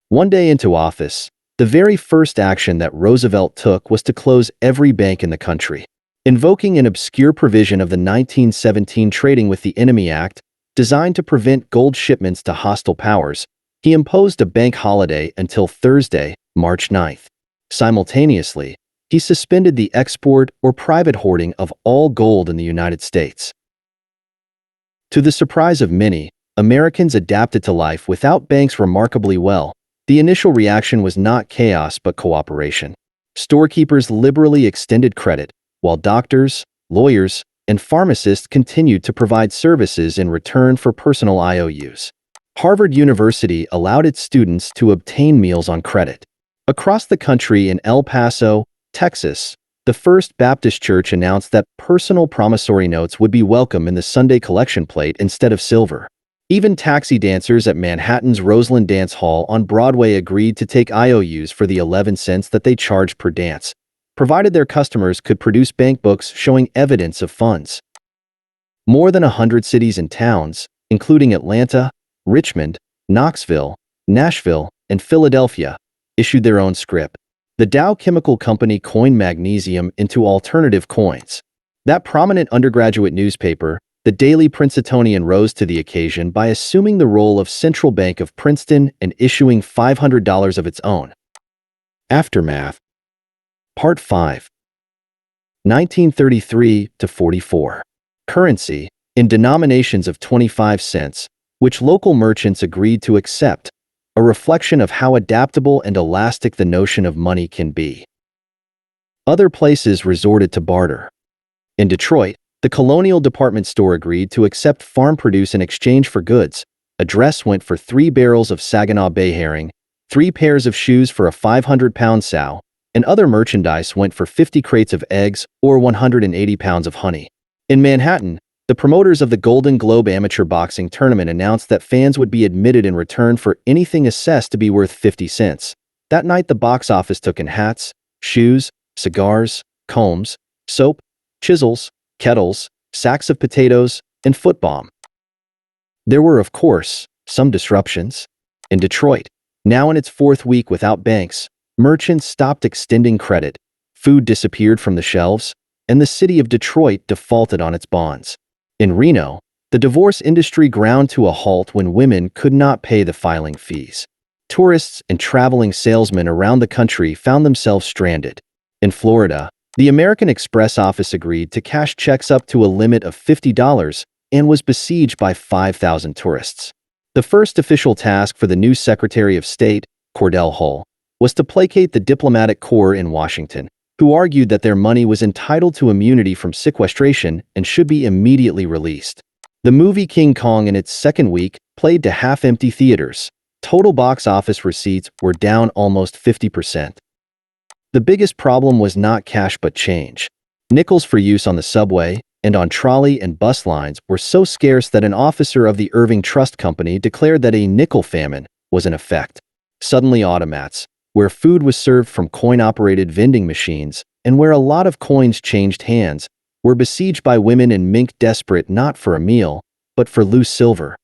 One day into office, the very first action that Roosevelt took was to close every bank in the country. Invoking an obscure provision of the 1917 Trading with the Enemy Act, designed to prevent gold shipments to hostile powers, he imposed a bank holiday until Thursday, March 9th. Simultaneously, he suspended the export or private hoarding of all gold in the United States. To the surprise of many, Americans adapted to life without banks remarkably well. The initial reaction was not chaos but cooperation. Storekeepers liberally extended credit, while doctors, lawyers, and pharmacists continued to provide services in return for personal IOUs. Harvard University allowed its students to obtain meals on credit. Across the country in El Paso, Texas, the First Baptist Church announced that personal promissory notes would be welcome in the Sunday collection plate instead of silver. Even taxi dancers at Manhattan's Roseland Dance Hall on Broadway agreed to take IOUs for the 11 cents that they charged per dance, provided their customers could produce bank books showing evidence of funds. More than 100 cities and towns, including Atlanta, Richmond, Knoxville, Nashville, and Philadelphia, issued their own scrip. The Dow Chemical Company coined magnesium into alternative coins. That prominent undergraduate newspaper, the Daily Princetonian, rose to the occasion by assuming the role of Central Bank of Princeton and issuing $500 of its own. Aftermath. Part 5. 1933 to 44. Currency, in denominations of 25 cents, which local merchants agreed to accept, a reflection of how adaptable and elastic the notion of money can be. Other places resorted to barter. In Detroit, the Colonial Department Store agreed to accept farm produce in exchange for goods. A dress went for 3 barrels of Saginaw Bay herring, 3 pairs of shoes for a 500-pound sow, and other merchandise went for 50 crates of eggs or 180 pounds of honey. In Manhattan, the promoters of the Golden Globe Amateur Boxing Tournament announced that fans would be admitted in return for anything assessed to be worth 50 cents. That night, the box office took in hats, shoes, cigars, combs, soap, chisels, kettles, sacks of potatoes, and foot balm. There were, of course, some disruptions. In Detroit, now in its 4th week without banks, merchants stopped extending credit, food disappeared from the shelves, and the city of Detroit defaulted on its bonds. In Reno, the divorce industry ground to a halt when women could not pay the filing fees. Tourists and traveling salesmen around the country found themselves stranded. In Florida, the American Express office agreed to cash checks up to a limit of $50 and was besieged by 5,000 tourists. The first official task for the new Secretary of State, Cordell Hull, was to placate the diplomatic corps in Washington, who argued that their money was entitled to immunity from sequestration and should be immediately released. The movie King Kong in its 2nd week played to half-empty theaters. Total box office receipts were down almost 50%. The biggest problem was not cash but change. Nickels for use on the subway and on trolley and bus lines were so scarce that an officer of the Irving Trust Company declared that a nickel famine was in effect. Suddenly, automats, where food was served from coin-operated vending machines and where a lot of coins changed hands, were besieged by women and mink desperate not for a meal, but for loose silver.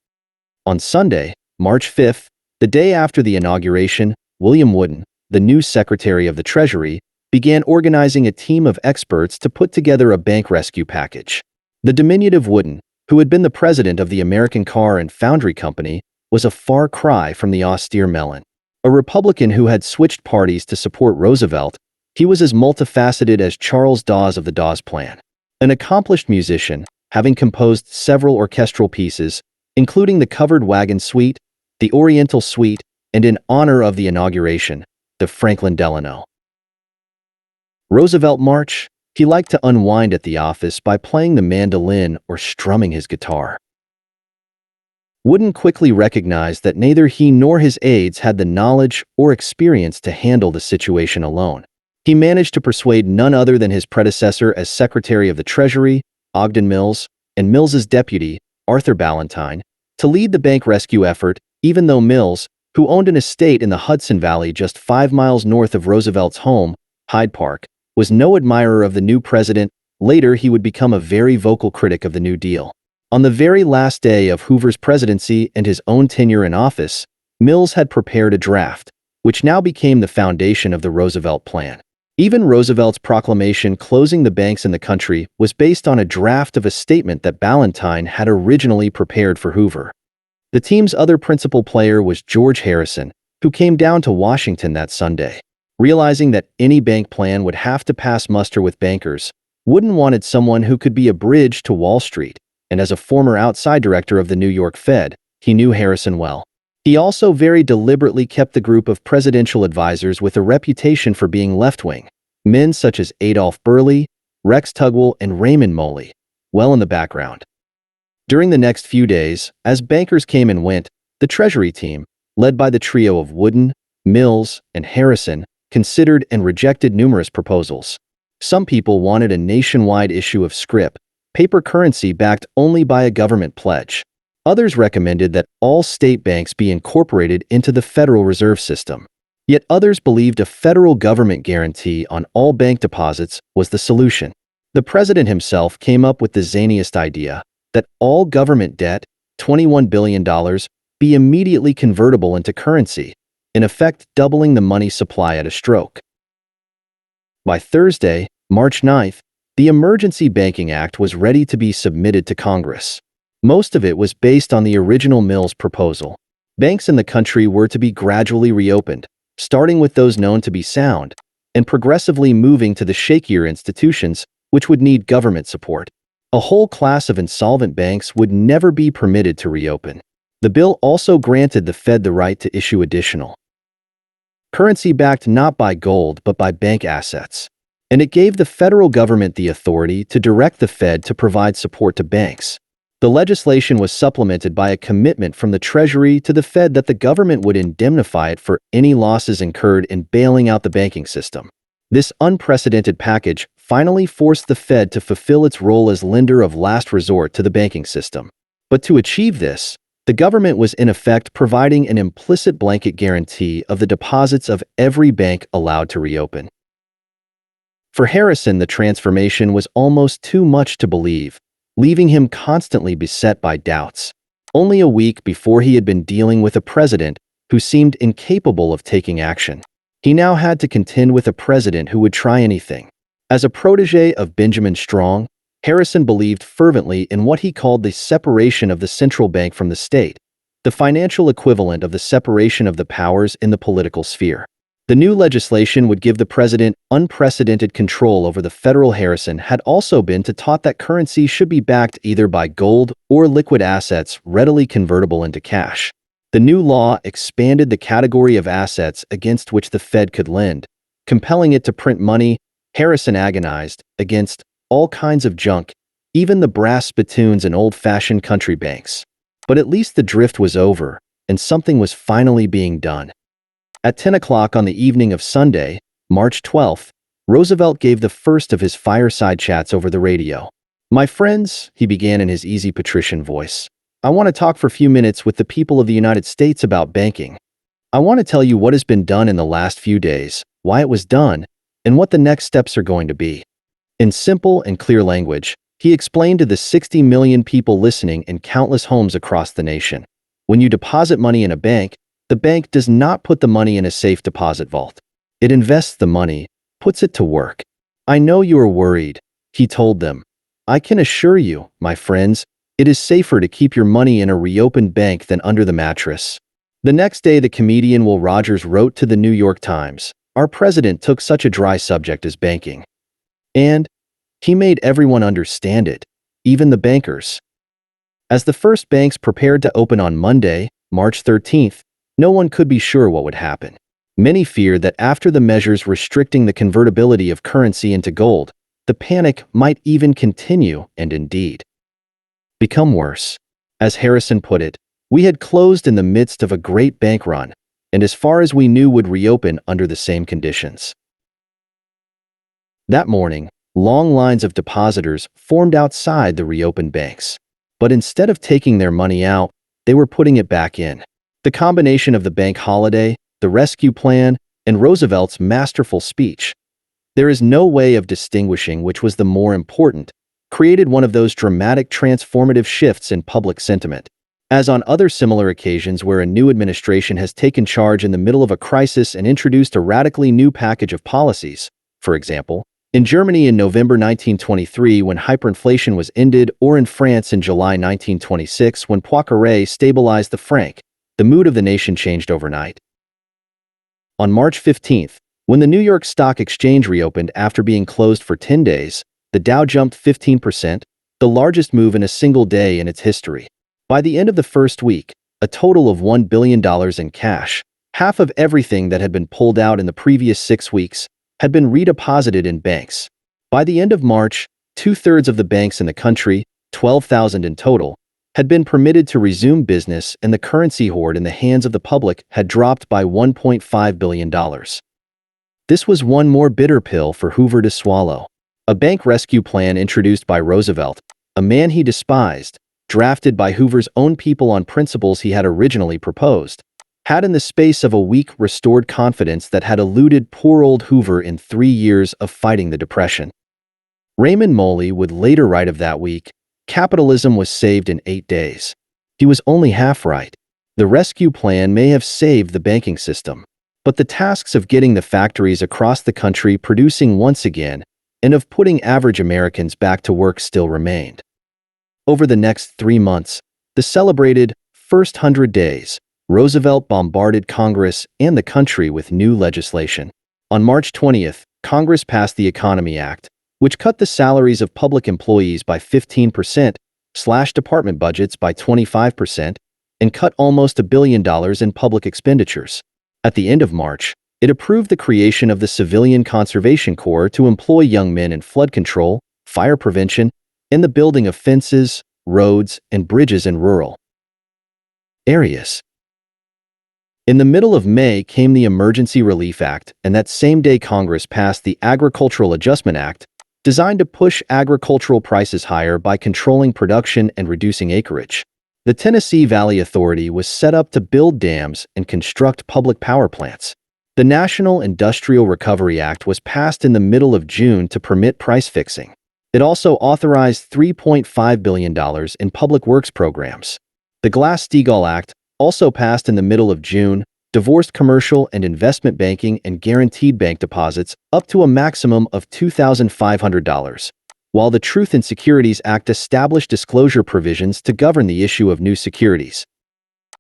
On Sunday, March 5th, the day after the inauguration, William Wooden, the new Secretary of the Treasury, began organizing a team of experts to put together a bank rescue package. The diminutive Wooden, who had been the president of the American Car and Foundry Company, was a far cry from the austere Mellon. A Republican who had switched parties to support Roosevelt, he was as multifaceted as Charles Dawes of the Dawes Plan. An accomplished musician, having composed several orchestral pieces, including the Covered Wagon Suite, the Oriental Suite, and in honor of the inauguration, the Franklin Delano Roosevelt March, he liked to unwind at the office by playing the mandolin or strumming his guitar. Wooden quickly recognized that neither he nor his aides had the knowledge or experience to handle the situation alone. He managed to persuade none other than his predecessor as Secretary of the Treasury, Ogden Mills, and Mills's deputy, Arthur Ballantyne, to lead the bank rescue effort, even though Mills, who owned an estate in the Hudson Valley just 5 miles north of Roosevelt's home, Hyde Park, was no admirer of the new president. Later, he would become a very vocal critic of the New Deal. On the very last day of Hoover's presidency and his own tenure in office, Mills had prepared a draft, which now became the foundation of the Roosevelt Plan. Even Roosevelt's proclamation closing the banks in the country was based on a draft of a statement that Ballantyne had originally prepared for Hoover. The team's other principal player was George Harrison, who came down to Washington that Sunday. Realizing that any bank plan would have to pass muster with bankers, Wooden wanted someone who could be a bridge to Wall Street, and as a former outside director of the New York Fed, he knew Harrison well. He also very deliberately kept the group of presidential advisors with a reputation for being left-wing, men such as Adolph Burley, Rex Tugwell, and Raymond Moley, well in the background. During the next few days, as bankers came and went, the Treasury team, led by the trio of Wooden, Mills, and Harrison, considered and rejected numerous proposals. Some people wanted a nationwide issue of scrip, paper currency backed only by a government pledge. Others recommended that all state banks be incorporated into the Federal Reserve System. Yet others believed a federal government guarantee on all bank deposits was the solution. The president himself came up with the zaniest idea that all government debt, $21 billion, be immediately convertible into currency, in effect doubling the money supply at a stroke. By Thursday, March 9th, the Emergency Banking Act was ready to be submitted to Congress. Most of it was based on the original Mills proposal. Banks in the country were to be gradually reopened, starting with those known to be sound, and progressively moving to the shakier institutions, which would need government support. A whole class of insolvent banks would never be permitted to reopen. The bill also granted the Fed the right to issue additional currency backed not by gold but by bank assets. And it gave the federal government the authority to direct the Fed to provide support to banks. The legislation was supplemented by a commitment from the Treasury to the Fed that the government would indemnify it for any losses incurred in bailing out the banking system. This unprecedented package finally forced the Fed to fulfill its role as lender of last resort to the banking system. But to achieve this, the government was in effect providing an implicit blanket guarantee of the deposits of every bank allowed to reopen. For Harrison, the transformation was almost too much to believe, leaving him constantly beset by doubts. Only a week before he had been dealing with a president who seemed incapable of taking action. He now had to contend with a president who would try anything. As a protege of Benjamin Strong, Harrison believed fervently in what he called the separation of the central bank from the state, the financial equivalent of the separation of the powers in the political sphere. The new legislation would give the president unprecedented control over the federal. Harrison had also been taught that currency should be backed either by gold or liquid assets readily convertible into cash. The new law expanded the category of assets against which the Fed could lend, compelling it to print money. Harrison agonized against all kinds of junk, even the brass spittoons and old-fashioned country banks. But at least the drift was over, and something was finally being done. At 10 o'clock on the evening of Sunday, March 12th, Roosevelt gave the first of his fireside chats over the radio. "My friends," he began in his easy patrician voice, "I want to talk for a few minutes with the people of the United States about banking. I want to tell you what has been done in the last few days, why it was done, and what the next steps are going to be." In simple and clear language, he explained to the 60 million people listening in countless homes across the nation, when you deposit money in a bank, the bank does not put the money in a safe deposit vault. It invests the money, puts it to work. "I know you are worried," he told them. "I can assure you, my friends, it is safer to keep your money in a reopened bank than under the mattress." The next day, the comedian Will Rogers wrote to the New York Times, "Our president took such a dry subject as banking. And he made everyone understand it, even the bankers." As the first banks prepared to open on Monday, March 13th, no one could be sure what would happen. Many feared that after the measures restricting the convertibility of currency into gold, the panic might even continue and indeed become worse. As Harrison put it, "We had closed in the midst of a great bank run, and as far as we knew would reopen under the same conditions." That morning, long lines of depositors formed outside the reopened banks. But instead of taking their money out, they were putting it back in. The combination of the bank holiday, the rescue plan, and Roosevelt's masterful speech, "There is no way of distinguishing which was the more important," created one of those dramatic transformative shifts in public sentiment. As on other similar occasions where a new administration has taken charge in the middle of a crisis and introduced a radically new package of policies, for example, in Germany in November 1923 when hyperinflation was ended, or in France in July 1926 when Poincaré stabilized the franc, the mood of the nation changed overnight. On March 15th, when the New York Stock Exchange reopened after being closed for 10 days, the Dow jumped 15%, the largest move in a single day in its history. By the end of the first week, a total of $1 billion in cash, half of everything that had been pulled out in the previous 6 weeks, had been redeposited in banks. By the end of March, 2/3 of the banks in the country, 12,000 in total, had been permitted to resume business, and the currency hoard in the hands of the public had dropped by $1.5 billion. This was one more bitter pill for Hoover to swallow. A bank rescue plan introduced by Roosevelt, a man he despised, drafted by Hoover's own people on principles he had originally proposed, had in the space of a week restored confidence that had eluded poor old Hoover in 3 years of fighting the Depression. Raymond Moley would later write of that week, "Capitalism was saved in 8 days." He was only half right. The rescue plan may have saved the banking system, but the tasks of getting the factories across the country producing once again and of putting average Americans back to work still remained. Over the next 3 months, the celebrated first 100 days, Roosevelt bombarded Congress and the country with new legislation. On March 20th, Congress passed the Economy Act, which cut the salaries of public employees by 15%, slashed department budgets by 25%, and cut almost $1 billion in public expenditures. At the end of March, it approved the creation of the Civilian Conservation Corps to employ young men in flood control, fire prevention, and the building of fences, roads, and bridges in rural areas. In the middle of May came the Emergency Relief Act, and that same day Congress passed the Agricultural Adjustment Act, designed to push agricultural prices higher by controlling production and reducing acreage. The Tennessee Valley Authority was set up to build dams and construct public power plants. The National Industrial Recovery Act was passed in the middle of June to permit price fixing. It also authorized $3.5 billion in public works programs. The Glass-Steagall Act, also passed in the middle of June, divorced commercial and investment banking and guaranteed bank deposits up to a maximum of $2,500, while the Truth in Securities Act established disclosure provisions to govern the issue of new securities.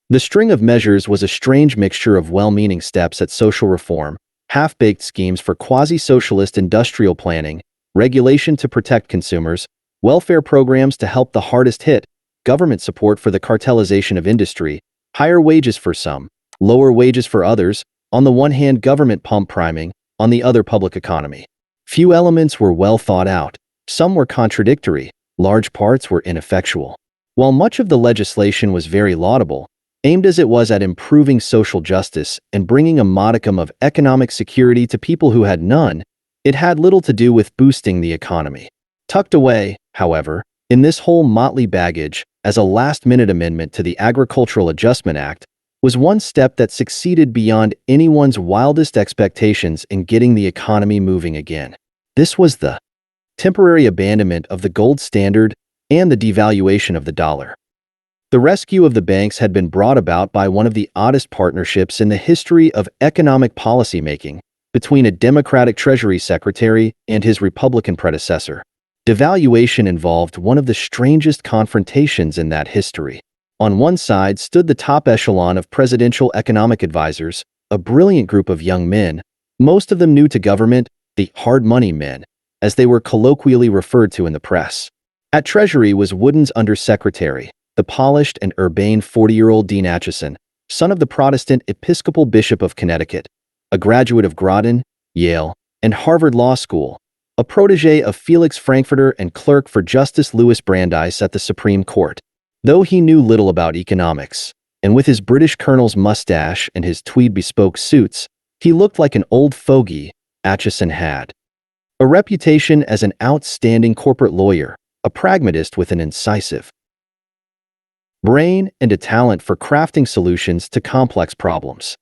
The string of measures was a strange mixture of well-meaning steps at social reform, half-baked schemes for quasi-socialist industrial planning, regulation to protect consumers, welfare programs to help the hardest hit, government support for the cartelization of industry, higher wages for some, lower wages for others, on the one hand government pump priming, on the other public economy. Few elements were well thought out, some were contradictory, large parts were ineffectual. While much of the legislation was very laudable, aimed as it was at improving social justice and bringing a modicum of economic security to people who had none, it had little to do with boosting the economy. Tucked away, however, in this whole motley baggage, as a last-minute amendment to the Agricultural Adjustment Act, was one step that succeeded beyond anyone's wildest expectations in getting the economy moving again. This was the temporary abandonment of the gold standard and the devaluation of the dollar. The rescue of the banks had been brought about by one of the oddest partnerships in the history of economic policymaking between a Democratic Treasury Secretary and his Republican predecessor. Devaluation involved one of the strangest confrontations in that history. On one side stood the top echelon of presidential economic advisors, a brilliant group of young men, most of them new to government, the hard money men, as they were colloquially referred to in the press. At Treasury was Wooden's undersecretary, the polished and urbane 40-year-old Dean Acheson, son of the Protestant Episcopal Bishop of Connecticut, a graduate of Groton, Yale, and Harvard Law School, a protege of Felix Frankfurter and clerk for Justice Louis Brandeis at the Supreme Court. Though he knew little about economics, and with his British colonel's mustache and his tweed bespoke suits, he looked like an old fogey. Acheson had a reputation as an outstanding corporate lawyer, a pragmatist with an incisive brain and a talent for crafting solutions to complex problems.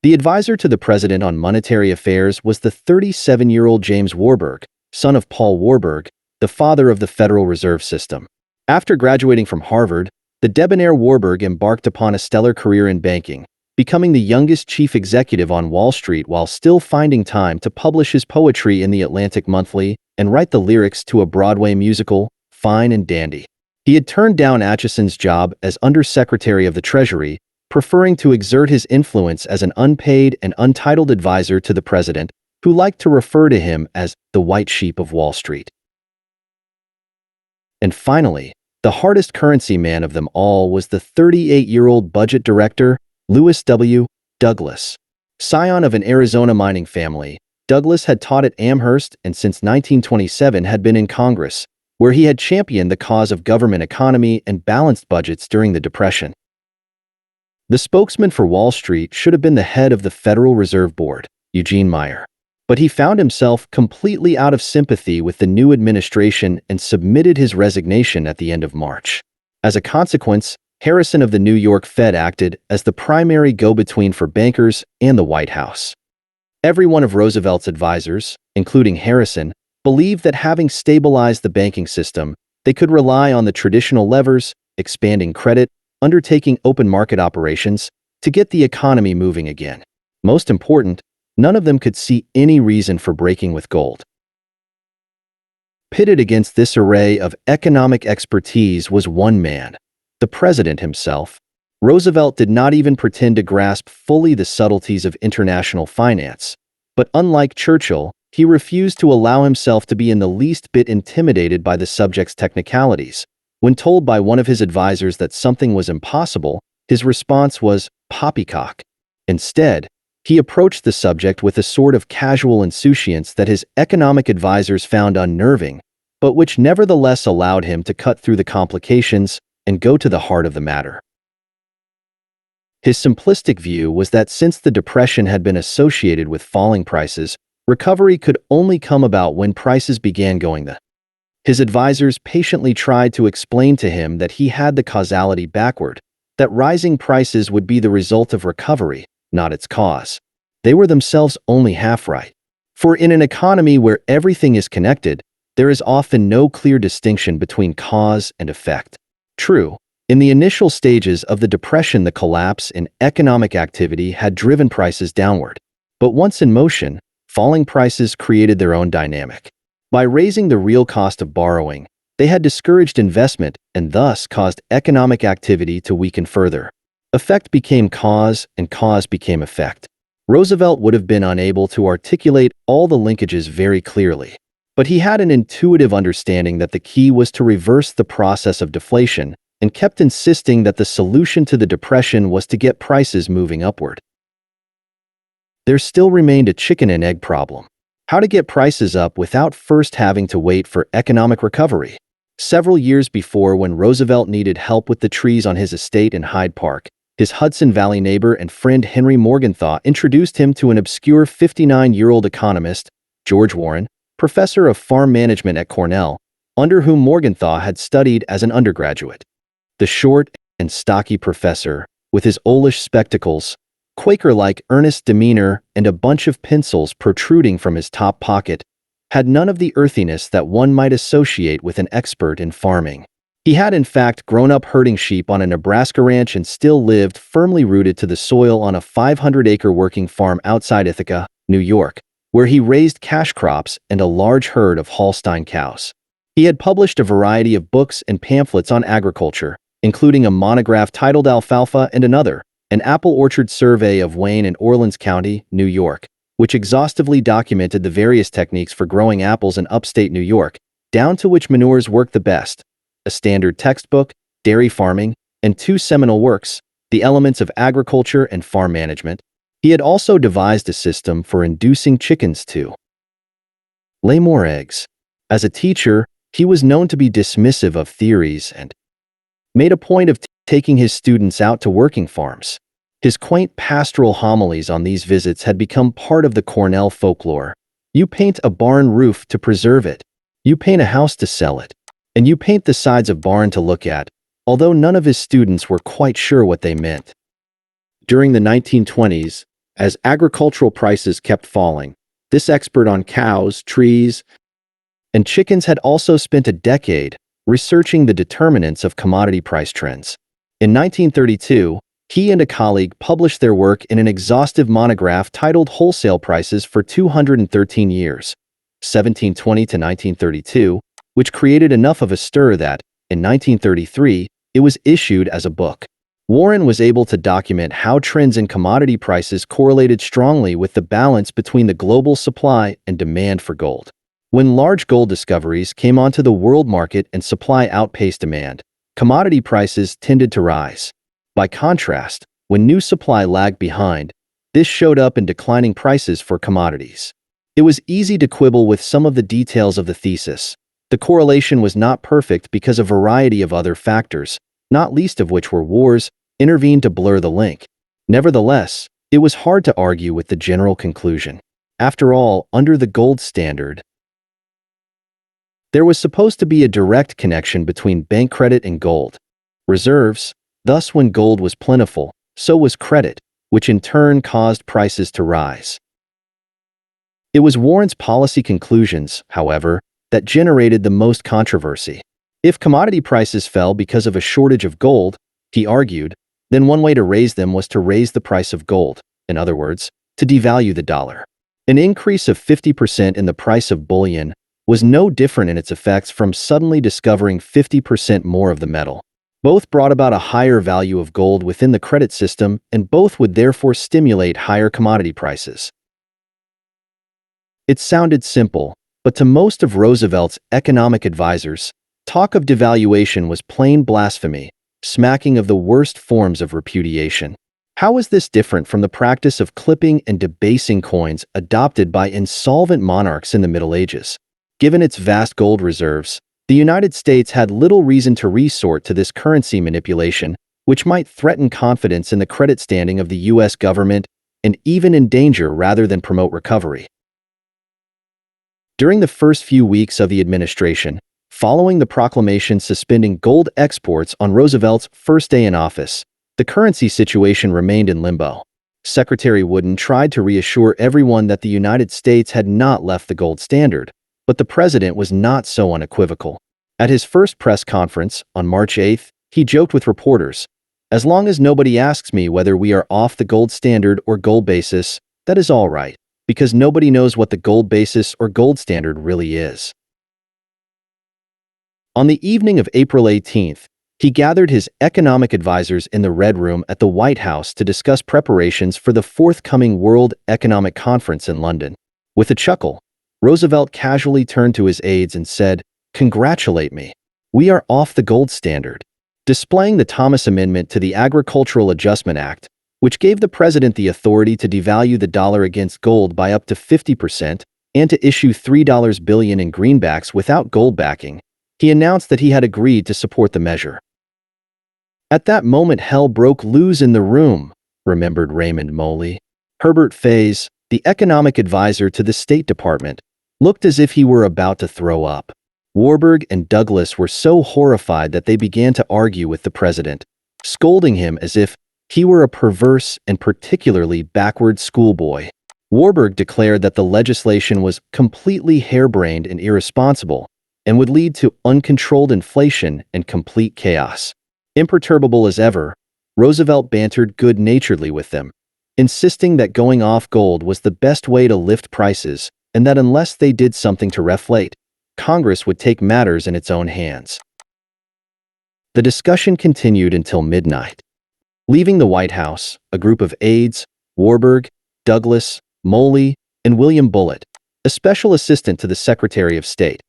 The advisor to the president on monetary affairs was the 37-year-old James Warburg, son of Paul Warburg, the father of the Federal Reserve System. After graduating from Harvard, the debonair Warburg embarked upon a stellar career in banking, becoming the youngest chief executive on Wall Street while still finding time to publish his poetry in the Atlantic Monthly and write the lyrics to a Broadway musical, Fine and Dandy. He had turned down Atchison's job as Undersecretary of the Treasury, preferring to exert his influence as an unpaid and untitled advisor to the president, who liked to refer to him as the white sheep of Wall Street. And finally, the hardest currency man of them all was the 38-year-old budget director, Lewis W. Douglas. Scion of an Arizona mining family, Douglas had taught at Amherst and since 1927 had been in Congress, where he had championed the cause of government economy and balanced budgets during the Depression. The spokesman for Wall Street should have been the head of the Federal Reserve Board, Eugene Meyer. But he found himself completely out of sympathy with the new administration and submitted his resignation at the end of March. As a consequence, Harrison of the New York Fed acted as the primary go-between for bankers and the White House. Every one of Roosevelt's advisors, including Harrison, believed that having stabilized the banking system, they could rely on the traditional levers, expanding credit, undertaking open market operations, to get the economy moving again. Most important, none of them could see any reason for breaking with gold. Pitted against this array of economic expertise was one man, the president himself. Roosevelt did not even pretend to grasp fully the subtleties of international finance, but unlike Churchill, he refused to allow himself to be in the least bit intimidated by the subject's technicalities. When told by one of his advisors that something was impossible, his response was poppycock. Instead, he approached the subject with a sort of casual insouciance that his economic advisors found unnerving, but which nevertheless allowed him to cut through the complications and go to the heart of the matter. His simplistic view was that since the Depression had been associated with falling prices, recovery could only come about when prices began going up. His advisors patiently tried to explain to him that he had the causality backward, that rising prices would be the result of recovery, not its cause. They were themselves only half right. For in an economy where everything is connected, there is often no clear distinction between cause and effect. True, in the initial stages of the Depression, the collapse in economic activity had driven prices downward. But once in motion, falling prices created their own dynamic. By raising the real cost of borrowing, they had discouraged investment and thus caused economic activity to weaken further. Effect became cause and cause became effect. Roosevelt would have been unable to articulate all the linkages very clearly, but he had an intuitive understanding that the key was to reverse the process of deflation and kept insisting that the solution to the Depression was to get prices moving upward. There still remained a chicken and egg problem. How to get prices up without first having to wait for economic recovery. Several years before, when Roosevelt needed help with the trees on his estate in Hyde Park, his Hudson Valley neighbor and friend Henry Morgenthau introduced him to an obscure 59-year-old economist, George Warren, professor of farm management at Cornell, under whom Morgenthau had studied as an undergraduate. The short and stocky professor, with his owlish spectacles, Quaker-like earnest demeanor, and a bunch of pencils protruding from his top pocket, had none of the earthiness that one might associate with an expert in farming. He had in fact grown up herding sheep on a Nebraska ranch and still lived firmly rooted to the soil on a 500-acre working farm outside Ithaca, New York, where he raised cash crops and a large herd of Holstein cows. He had published a variety of books and pamphlets on agriculture, including a monograph titled Alfalfa and Another, an apple orchard survey of Wayne and Orleans County, New York, which exhaustively documented the various techniques for growing apples in upstate New York, down to which manures work the best, a standard textbook, Dairy Farming, and two seminal works, The Elements of Agriculture and Farm Management. He had also devised a system for inducing chickens to lay more eggs. As a teacher, he was known to be dismissive of theories and made a point of taking his students out to working farms. His quaint pastoral homilies on these visits had become part of the Cornell folklore. You paint a barn roof to preserve it. You paint a house to sell it. And you paint the sides of barn to look at, although none of his students were quite sure what they meant. During the 1920s, as agricultural prices kept falling, this expert on cows, trees, and chickens had also spent a decade researching the determinants of commodity price trends. In 1932, he and a colleague published their work in an exhaustive monograph titled Wholesale Prices for 213 Years, 1720 to 1932, which created enough of a stir that, in 1933, it was issued as a book. Warren was able to document how trends in commodity prices correlated strongly with the balance between the global supply and demand for gold. When large gold discoveries came onto the world market and supply outpaced demand, commodity prices tended to rise. By contrast, when new supply lagged behind, this showed up in declining prices for commodities. It was easy to quibble with some of the details of the thesis. The correlation was not perfect because a variety of other factors, not least of which were wars, intervened to blur the link. Nevertheless, it was hard to argue with the general conclusion. After all, under the gold standard, there was supposed to be a direct connection between bank credit and gold reserves. Thus, when gold was plentiful, so was credit, which in turn caused prices to rise. It was Warren's policy conclusions, however, that generated the most controversy. If commodity prices fell because of a shortage of gold, he argued, then one way to raise them was to raise the price of gold, in other words, to devalue the dollar. An increase of 50% in the price of bullion was no different in its effects from suddenly discovering 50% more of the metal. Both brought about a higher value of gold within the credit system, and both would therefore stimulate higher commodity prices. It sounded simple, but to most of Roosevelt's economic advisors, talk of devaluation was plain blasphemy, smacking of the worst forms of repudiation. How was this different from the practice of clipping and debasing coins adopted by insolvent monarchs in the Middle Ages? Given its vast gold reserves, the United States had little reason to resort to this currency manipulation, which might threaten confidence in the credit standing of the U.S. government and even endanger rather than promote recovery. During the first few weeks of the administration, following the proclamation suspending gold exports on Roosevelt's first day in office, the currency situation remained in limbo. Secretary Wooden tried to reassure everyone that the United States had not left the gold standard, but the president was not so unequivocal. At his first press conference on March 8th, he joked with reporters, "As long as nobody asks me whether we are off the gold standard or gold basis, that is all right, because nobody knows what the gold basis or gold standard really is." On the evening of April 18th, he gathered his economic advisors in the Red Room at the White House to discuss preparations for the forthcoming World Economic Conference in London. With a chuckle, Roosevelt casually turned to his aides and said, "Congratulate me. We are off the gold standard." Displaying the Thomas Amendment to the Agricultural Adjustment Act, which gave the president the authority to devalue the dollar against gold by up to 50% and to issue $3 billion in greenbacks without gold backing, he announced that he had agreed to support the measure. At that moment, hell broke loose in the room, remembered Raymond Moley. Herbert Fayes, the economic advisor to the State Department, looked as if he were about to throw up. Warburg and Douglas were so horrified that they began to argue with the president, scolding him as if he were a perverse and particularly backward schoolboy. Warburg declared that the legislation was completely harebrained and irresponsible and would lead to uncontrolled inflation and complete chaos. Imperturbable as ever, Roosevelt bantered good-naturedly with them, insisting that going off gold was the best way to lift prices and that unless they did something to reflate, Congress would take matters in its own hands. The discussion continued until midnight. Leaving the White House, a group of aides, Warburg, Douglas, Moley, and William Bullitt, a special assistant to the Secretary of State,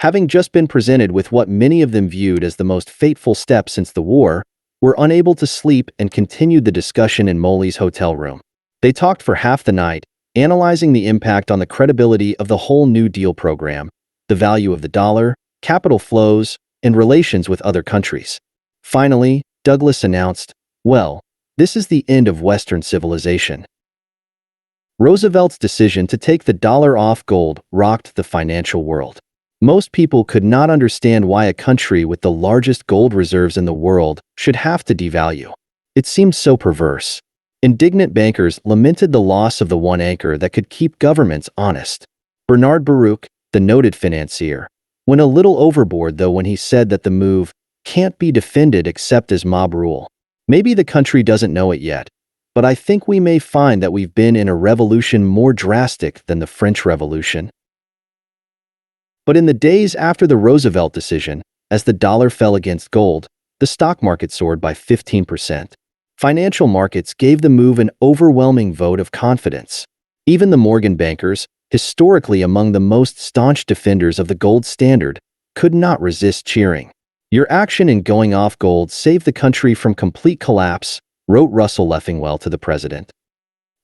having just been presented with what many of them viewed as the most fateful step since the war, were unable to sleep and continued the discussion in Moley's hotel room. They talked for half the night, analyzing the impact on the credibility of the whole New Deal program, the value of the dollar, capital flows, and relations with other countries. Finally, Douglas announced, "Well, this is the end of Western civilization." Roosevelt's decision to take the dollar off gold rocked the financial world. Most people could not understand why a country with the largest gold reserves in the world should have to devalue. It seemed so perverse. Indignant bankers lamented the loss of the one anchor that could keep governments honest. Bernard Baruch, the noted financier, went a little overboard though when he said that the move can't be defended except as mob rule. Maybe the country doesn't know it yet, but I think we may find that we've been in a revolution more drastic than the French Revolution. But in the days after the Roosevelt decision, as the dollar fell against gold, the stock market soared by 15%. Financial markets gave the move an overwhelming vote of confidence. Even the Morgan bankers, historically among the most staunch defenders of the gold standard, could not resist cheering. "Your action in going off gold saved the country from complete collapse," wrote Russell Leffingwell to the president.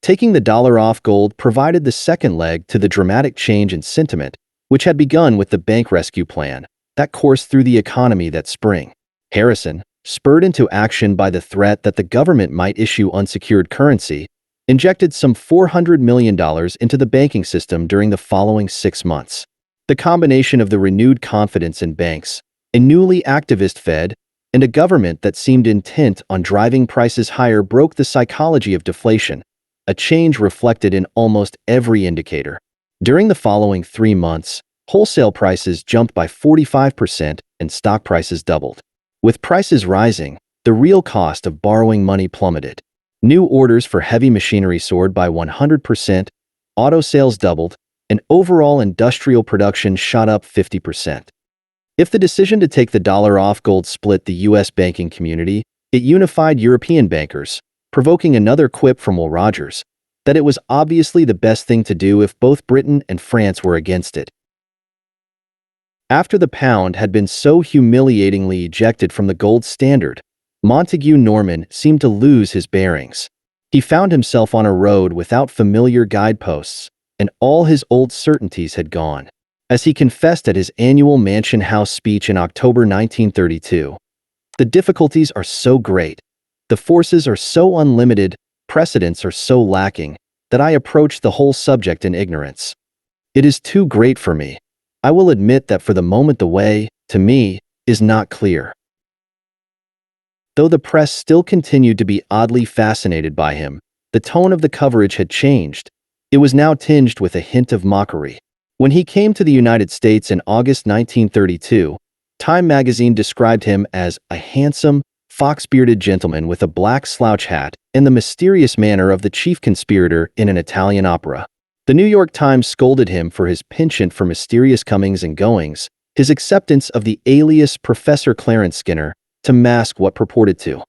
Taking the dollar off gold provided the second leg to the dramatic change in sentiment, which had begun with the bank rescue plan that coursed through the economy that spring. Harrison, spurred into action by the threat that the government might issue unsecured currency, injected some $400 million into the banking system during the following 6 months. The combination of the renewed confidence in banks, a newly activist Fed, and a government that seemed intent on driving prices higher broke the psychology of deflation, a change reflected in almost every indicator. During the following 3 months, wholesale prices jumped by 45% and stock prices doubled. With prices rising, the real cost of borrowing money plummeted. New orders for heavy machinery soared by 100%, auto sales doubled, and overall industrial production shot up 50%. If the decision to take the dollar off gold split the U.S. banking community, it unified European bankers, provoking another quip from Will Rogers, that it was obviously the best thing to do if both Britain and France were against it. After the pound had been so humiliatingly ejected from the gold standard, Montague Norman seemed to lose his bearings. He found himself on a road without familiar guideposts, and all his old certainties had gone. As he confessed at his annual Mansion House speech in October 1932, "The difficulties are so great, the forces are so unlimited, precedents are so lacking, that I approach the whole subject in ignorance. It is too great for me. I will admit that for the moment the way, to me, is not clear." Though the press still continued to be oddly fascinated by him, the tone of the coverage had changed. It was now tinged with a hint of mockery. When he came to the United States in August 1932, Time magazine described him as a handsome, fox-bearded gentleman with a black slouch hat and the mysterious manner of the chief conspirator in an Italian opera. The New York Times scolded him for his penchant for mysterious comings and goings, his acceptance of the alias Professor Clarence Skinner to mask what purported to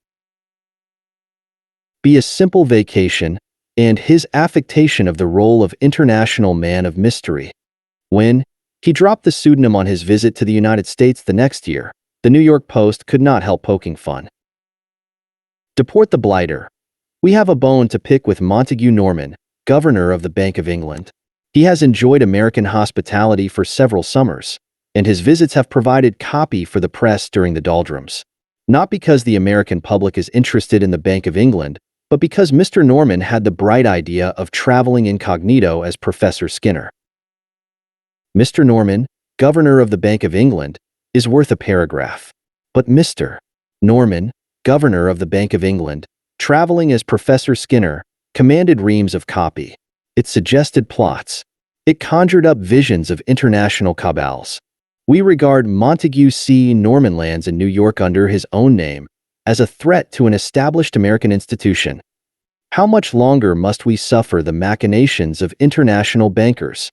be a simple vacation, and his affectation of the role of international man of mystery. When he dropped the pseudonym on his visit to the United States the next year, the New York Post could not help poking fun. "Deport the blighter. We have a bone to pick with Montague Norman, Governor of the Bank of England. He has enjoyed American hospitality for several summers, and his visits have provided copy for the press during the doldrums. Not because the American public is interested in the Bank of England, but because Mr. Norman had the bright idea of traveling incognito as Professor Skinner. Mr. Norman, Governor of the Bank of England, is worth a paragraph. But Mr. Norman, Governor of the Bank of England, traveling as Professor Skinner, commanded reams of copy. It suggested plots. It conjured up visions of international cabals. We regard Montague C. Norman lands in New York under his own name as a threat to an established American institution. How much longer must we suffer the machinations of international bankers?"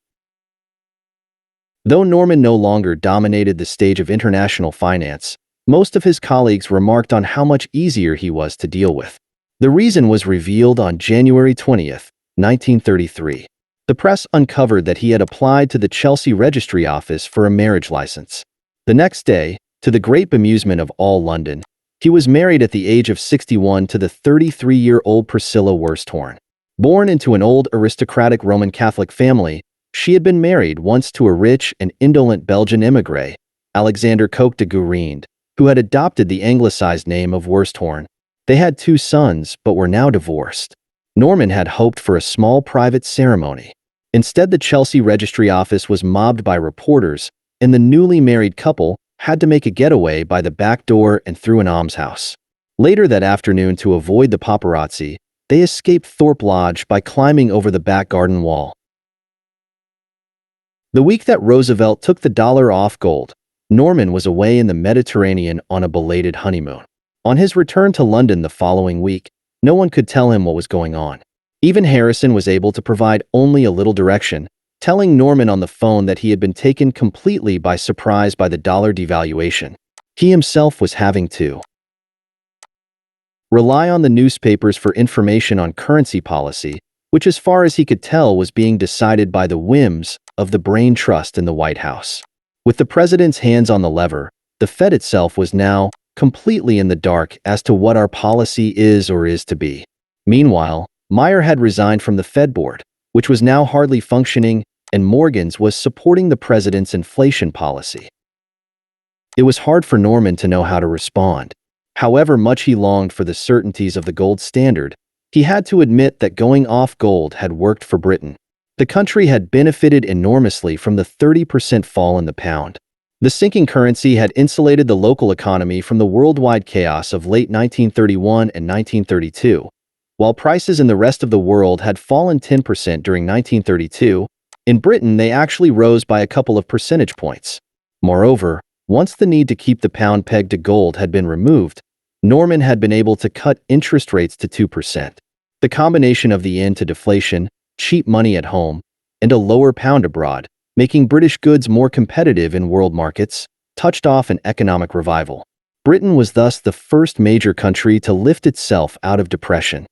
Though Norman no longer dominated the stage of international finance, most of his colleagues remarked on how much easier he was to deal with. The reason was revealed on January 20th, 1933. The press uncovered that he had applied to the Chelsea Registry Office for a marriage license. The next day, to the great bemusement of all London, he was married at the age of 61 to the 33-year-old Priscilla Worsthorne. Born into an old aristocratic Roman Catholic family, she had been married once to a rich and indolent Belgian émigré, Alexander Coke de Gourind, who had adopted the anglicized name of Worsthorne. They had 2 sons, but were now divorced. Norman had hoped for a small private ceremony. Instead, the Chelsea Registry Office was mobbed by reporters, and the newly married couple had to make a getaway by the back door and through an almshouse. Later that afternoon, to avoid the paparazzi, they escaped Thorpe Lodge by climbing over the back garden wall. The week that Roosevelt took the dollar off gold, Norman was away in the Mediterranean on a belated honeymoon. On his return to London the following week, no one could tell him what was going on. Even Harrison was able to provide only a little direction, telling Norman on the phone that he had been taken completely by surprise by the dollar devaluation. He himself was having to rely on the newspapers for information on currency policy, which as far as he could tell was being decided by the whims of the brain trust in the White House. With the president's hands on the lever, the Fed itself was now completely in the dark as to what our policy is or is to be. Meanwhile, Meyer had resigned from the Fed board, which was now hardly functioning, and Morgans was supporting the president's inflation policy. It was hard for Norman to know how to respond. However much he longed for the certainties of the gold standard, he had to admit that going off gold had worked for Britain. The country had benefited enormously from the 30% fall in the pound. The sinking currency had insulated the local economy from the worldwide chaos of late 1931 and 1932. While prices in the rest of the world had fallen 10% during 1932, in Britain they actually rose by a couple of percentage points. Moreover, once the need to keep the pound pegged to gold had been removed, Norman had been able to cut interest rates to 2%. The combination of the end to deflation, cheap money at home, and a lower pound abroad, making British goods more competitive in world markets, touched off an economic revival. Britain was thus the first major country to lift itself out of depression.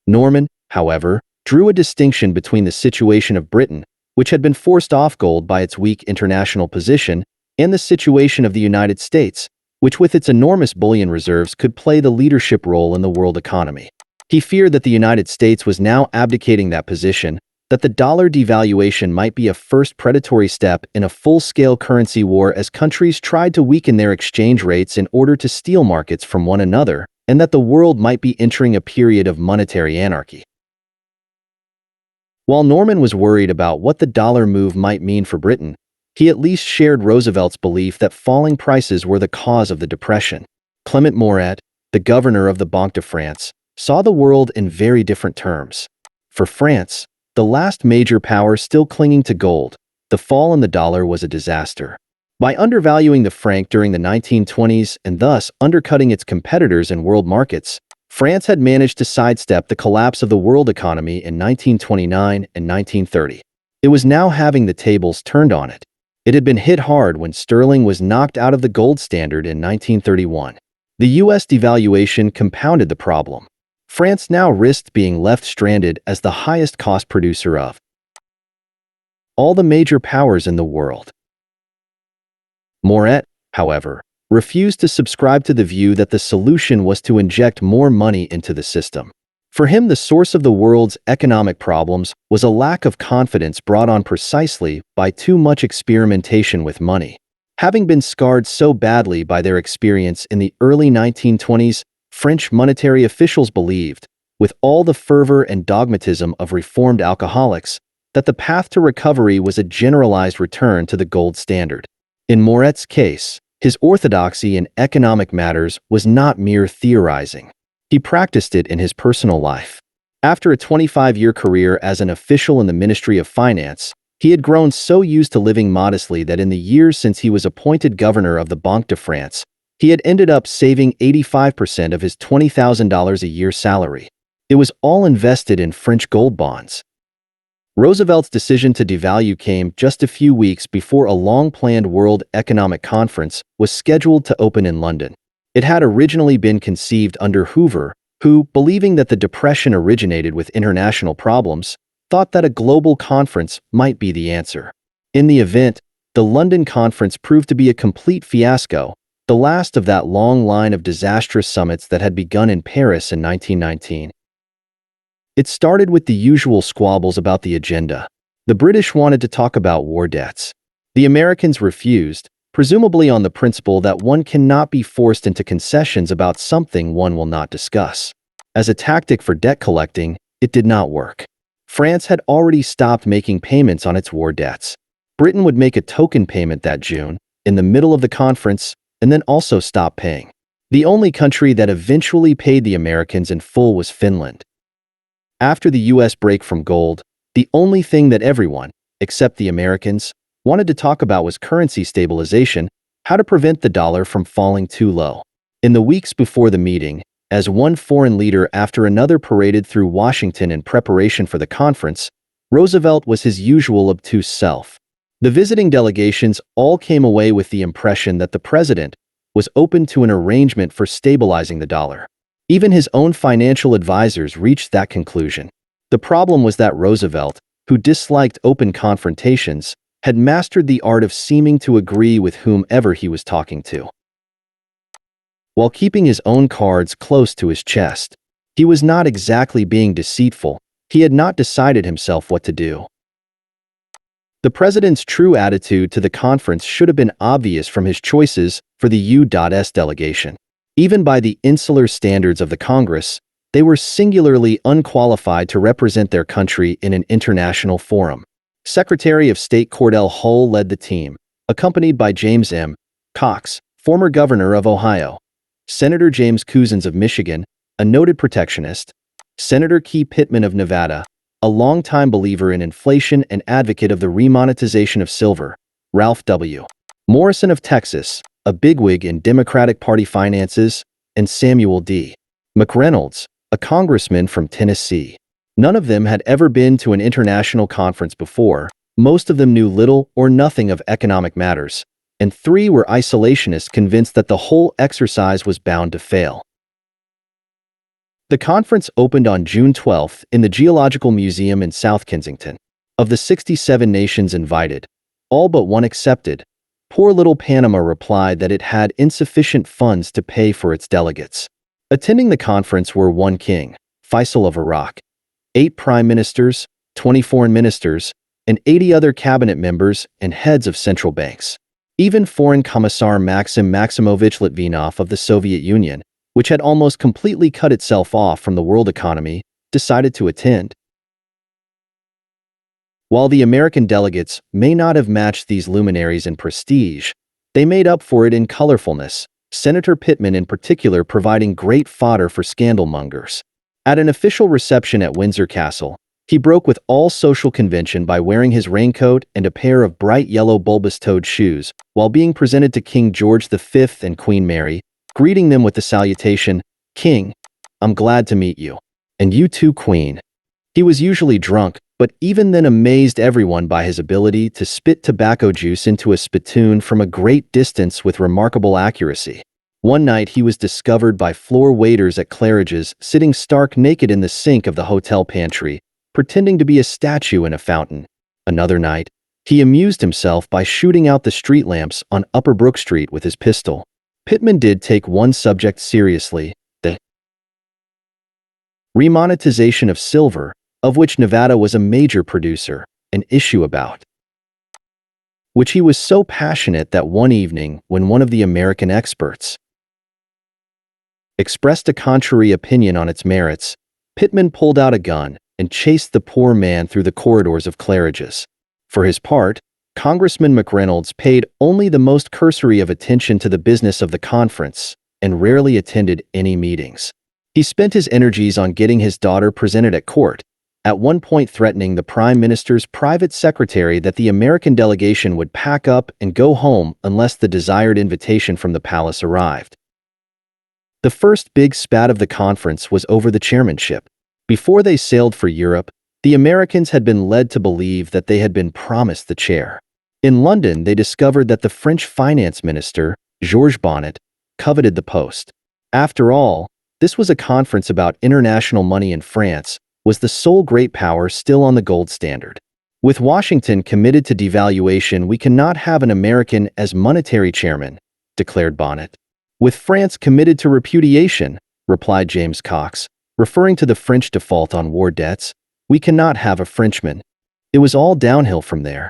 Norman, however, drew a distinction between the situation of Britain, which had been forced off gold by its weak international position, and the situation of the United States, which with its enormous bullion reserves could play the leadership role in the world economy. He feared that the United States was now abdicating that position, that the dollar devaluation might be a first predatory step in a full-scale currency war as countries tried to weaken their exchange rates in order to steal markets from one another, and that the world might be entering a period of monetary anarchy. While Norman was worried about what the dollar move might mean for Britain, he at least shared Roosevelt's belief that falling prices were the cause of the Depression. Clement Moret, the governor of the Banque de France, saw the world in very different terms. For France, the last major power still clinging to gold, the fall in the dollar was a disaster. By undervaluing the franc during the 1920s and thus undercutting its competitors in world markets, France had managed to sidestep the collapse of the world economy in 1929 and 1930. It was now having the tables turned on it. It had been hit hard when sterling was knocked out of the gold standard in 1931. The U.S. devaluation compounded the problem. France now risked being left stranded as the highest cost producer of all the major powers in the world. Moret, however, refused to subscribe to the view that the solution was to inject more money into the system. For him, the source of the world's economic problems was a lack of confidence brought on precisely by too much experimentation with money. Having been scarred so badly by their experience in the early 1920s, French monetary officials believed, with all the fervor and dogmatism of reformed alcoholics, that the path to recovery was a generalized return to the gold standard. In Moret's case, his orthodoxy in economic matters was not mere theorizing. He practiced it in his personal life. After a 25-year career as an official in the Ministry of Finance, he had grown so used to living modestly that in the years since he was appointed governor of the Banque de France, he had ended up saving 85% of his $20,000 a year salary. It was all invested in French gold bonds. Roosevelt's decision to devalue came just a few weeks before a long-planned World Economic Conference was scheduled to open in London. It had originally been conceived under Hoover, who, believing that the Depression originated with international problems, thought that a global conference might be the answer. In the event, the London conference proved to be a complete fiasco, the last of that long line of disastrous summits that had begun in Paris in 1919. It started with the usual squabbles about the agenda. The British wanted to talk about war debts. The Americans refused, presumably on the principle that one cannot be forced into concessions about something one will not discuss. As a tactic for debt collecting, it did not work. France had already stopped making payments on its war debts. Britain would make a token payment that June, in the middle of the conference, and then also stop paying. The only country that eventually paid the Americans in full was Finland. After the U.S. break from gold, the only thing that everyone, except the Americans, wanted to talk about was currency stabilization, how to prevent the dollar from falling too low. In the weeks before the meeting, as one foreign leader after another paraded through Washington in preparation for the conference, Roosevelt was his usual obtuse self. The visiting delegations all came away with the impression that the president was open to an arrangement for stabilizing the dollar. Even his own financial advisors reached that conclusion. The problem was that Roosevelt, who disliked open confrontations, had mastered the art of seeming to agree with whomever he was talking to, while keeping his own cards close to his chest. He was not exactly being deceitful. He had not decided himself what to do. The president's true attitude to the conference should have been obvious from his choices for the U.S. delegation. Even by the insular standards of the Congress, they were singularly unqualified to represent their country in an international forum. Secretary of State Cordell Hull led the team, accompanied by James M. Cox, former governor of Ohio, Senator James Couzens of Michigan, a noted protectionist, Senator Key Pittman of Nevada, a longtime believer in inflation and advocate of the remonetization of silver, Ralph W. Morrison of Texas, a bigwig in Democratic Party finances, and Samuel D. McReynolds, a congressman from Tennessee. None of them had ever been to an international conference before, most of them knew little or nothing of economic matters, and 3 were isolationists convinced that the whole exercise was bound to fail. The conference opened on June 12 in the Geological Museum in South Kensington. Of the 67 nations invited, all but one accepted, poor little Panama replied that it had insufficient funds to pay for its delegates. Attending the conference were 1 king, Faisal of Iraq, 8 prime ministers, 20 foreign ministers, and 80 other cabinet members and heads of central banks. Even Foreign Commissar Maxim Maximovich Litvinov of the Soviet Union, which had almost completely cut itself off from the world economy, decided to attend. While the American delegates may not have matched these luminaries in prestige, they made up for it in colorfulness, Senator Pittman in particular providing great fodder for scandalmongers. At an official reception at Windsor Castle, he broke with all social convention by wearing his raincoat and a pair of bright yellow bulbous-toed shoes, while being presented to King George V and Queen Mary, greeting them with the salutation, "King, I'm glad to meet you. And you too, Queen." He was usually drunk, but even then amazed everyone by his ability to spit tobacco juice into a spittoon from a great distance with remarkable accuracy. One night he was discovered by floor waiters at Claridge's sitting stark naked in the sink of the hotel pantry, pretending to be a statue in a fountain. Another night, he amused himself by shooting out the street lamps on Upper Brook Street with his pistol. Pittman did take one subject seriously, the remonetization of silver, of which Nevada was a major producer, an issue about which he was so passionate that one evening, when one of the American experts expressed a contrary opinion on its merits, Pittman pulled out a gun and chased the poor man through the corridors of Claridge's. For his part, Congressman McReynolds paid only the most cursory of attention to the business of the conference and rarely attended any meetings. He spent his energies on getting his daughter presented at court, at one point threatening the Prime Minister's private secretary that the American delegation would pack up and go home unless the desired invitation from the palace arrived. The first big spat of the conference was over the chairmanship. Before they sailed for Europe, the Americans had been led to believe that they had been promised the chair. In London, they discovered that the French finance minister, Georges Bonnet, coveted the post. After all, this was a conference about international money in France, was the sole great power still on the gold standard. With Washington committed to devaluation, we cannot have an American as monetary chairman, declared Bonnet. With France committed to repudiation, replied James Cox, referring to the French default on war debts, we cannot have a Frenchman. It was all downhill from there.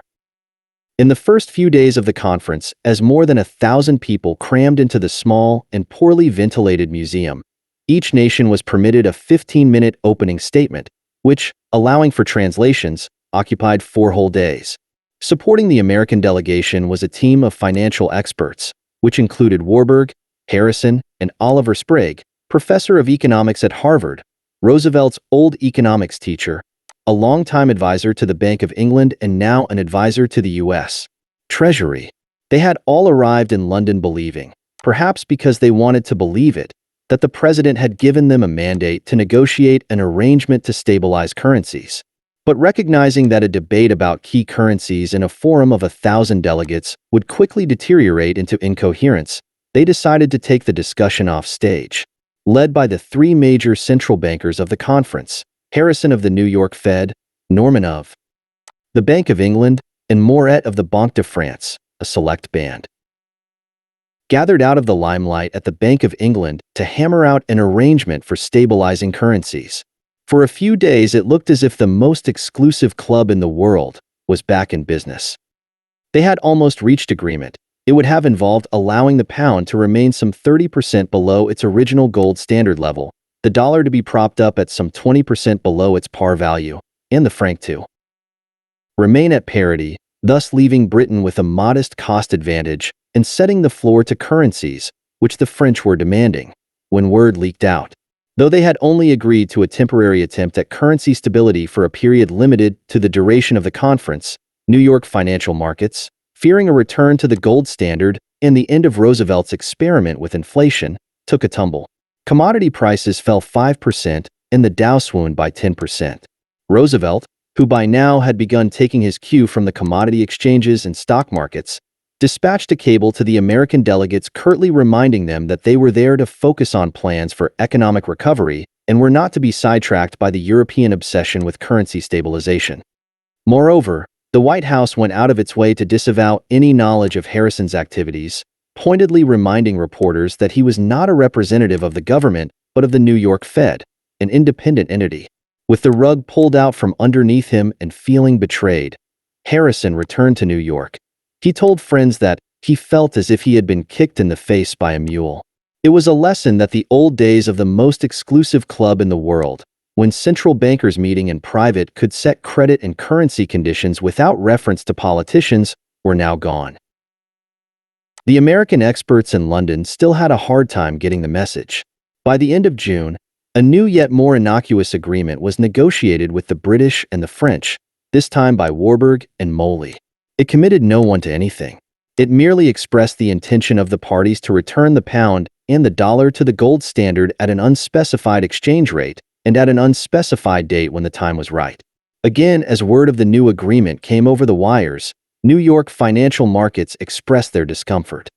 In the first few days of the conference, as more than 1,000 people crammed into the small and poorly ventilated museum, each nation was permitted a 15-minute opening statement, which, allowing for translations, occupied 4 whole days. Supporting the American delegation was a team of financial experts, which included Warburg, Harrison, and Oliver Sprague, professor of economics at Harvard, Roosevelt's old economics teacher, a longtime advisor to the Bank of England and now an advisor to the U.S. Treasury. They had all arrived in London believing perhaps because they wanted to believe it, that the president had given them a mandate to negotiate an arrangement to stabilize currencies. But recognizing that a debate about key currencies in a forum of 1,000 delegates would quickly deteriorate into incoherence, they decided to take the discussion off stage. Led by the three major central bankers of the conference, Harrison of the New York Fed, Norman of the Bank of England, and Moret of the Banque de France, a select band, gathered out of the limelight at the Bank of England to hammer out an arrangement for stabilizing currencies. For a few days, it looked as if the most exclusive club in the world was back in business. They had almost reached agreement. It would have involved allowing the pound to remain some 30% below its original gold standard level, the dollar to be propped up at some 20% below its par value, and the franc to remain at parity, thus leaving Britain with a modest cost advantage and setting the floor to currencies, which the French were demanding, when word leaked out. Though they had only agreed to a temporary attempt at currency stability for a period limited to the duration of the conference, New York financial markets, fearing a return to the gold standard and the end of Roosevelt's experiment with inflation, took a tumble. Commodity prices fell 5% and the Dow swooned by 10%. Roosevelt, who by now had begun taking his cue from the commodity exchanges and stock markets, dispatched a cable to the American delegates curtly reminding them that they were there to focus on plans for economic recovery and were not to be sidetracked by the European obsession with currency stabilization. Moreover, the White House went out of its way to disavow any knowledge of Harrison's activities, pointedly reminding reporters that he was not a representative of the government but of the New York Fed, an independent entity. With the rug pulled out from underneath him and feeling betrayed, Harrison returned to New York. He told friends that he felt as if he had been kicked in the face by a mule. It was a lesson that the old days of the most exclusive club in the world, when central bankers meeting in private could set credit and currency conditions without reference to politicians, were now gone. The American experts in London still had a hard time getting the message. By the end of June, a new yet more innocuous agreement was negotiated with the British and the French, this time by Warburg and Moley. It committed no one to anything. It merely expressed the intention of the parties to return the pound and the dollar to the gold standard at an unspecified exchange rate and at an unspecified date when the time was right. Again, as word of the new agreement came over the wires, New York financial markets expressed their discomfort.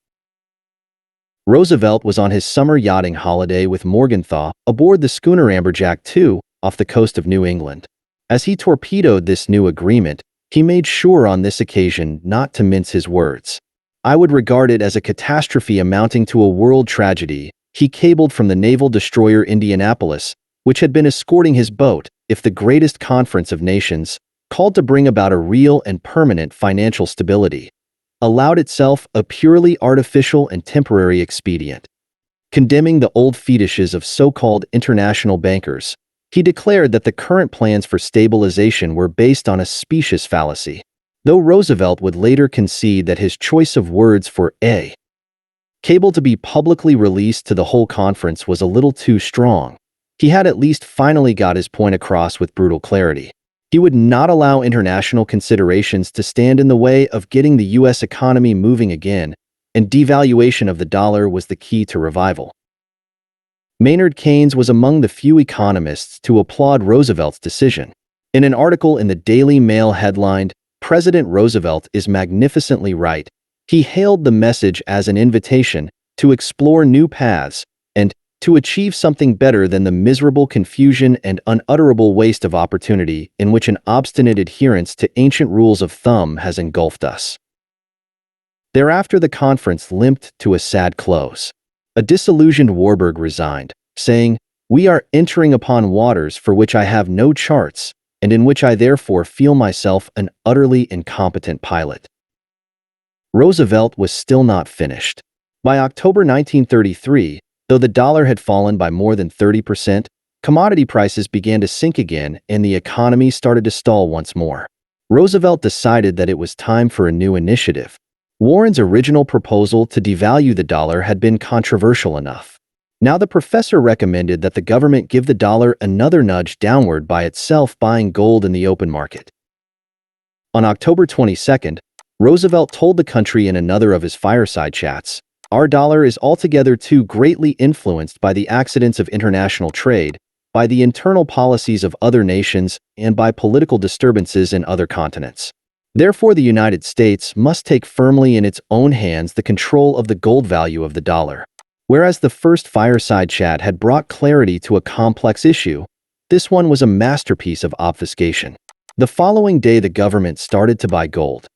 Roosevelt was on his summer yachting holiday with Morgenthau aboard the schooner Amberjack II off the coast of New England. As he torpedoed this new agreement, he made sure on this occasion not to mince his words. "I would regard it as a catastrophe amounting to a world tragedy," he cabled from the naval destroyer Indianapolis, which had been escorting his boat, "if the greatest conference of nations, called to bring about a real and permanent financial stability, allowed itself a purely artificial and temporary expedient." Condemning the old fetishes of so-called international bankers, he declared that the current plans for stabilization were based on a specious fallacy. Though Roosevelt would later concede that his choice of words for a cable to be publicly released to the whole conference was a little too strong, he had at least finally got his point across with brutal clarity. He would not allow international considerations to stand in the way of getting the U.S. economy moving again, and devaluation of the dollar was the key to revival. Maynard Keynes was among the few economists to applaud Roosevelt's decision. In an article in the Daily Mail headlined, "President Roosevelt is magnificently right," he hailed the message as an invitation to explore new paths and to achieve something better than the miserable confusion and unutterable waste of opportunity in which an obstinate adherence to ancient rules of thumb has engulfed us. Thereafter the conference limped to a sad close. A disillusioned Warburg resigned, saying, "We are entering upon waters for which I have no charts, and in which I therefore feel myself an utterly incompetent pilot." Roosevelt was still not finished. By October 1933, though the dollar had fallen by more than 30%, commodity prices began to sink again and the economy started to stall once more. Roosevelt decided that it was time for a new initiative. Warren's original proposal to devalue the dollar had been controversial enough. Now the professor recommended that the government give the dollar another nudge downward by itself buying gold in the open market. On October 22nd, Roosevelt told the country in another of his fireside chats, Our dollar is altogether too greatly influenced by the accidents of international trade, by the internal policies of other nations, and by political disturbances in other continents. Therefore, the United States must take firmly in its own hands the control of the gold value of the dollar. Whereas the first fireside chat had brought clarity to a complex issue, this one was a masterpiece of obfuscation. The following day, the government started to buy gold.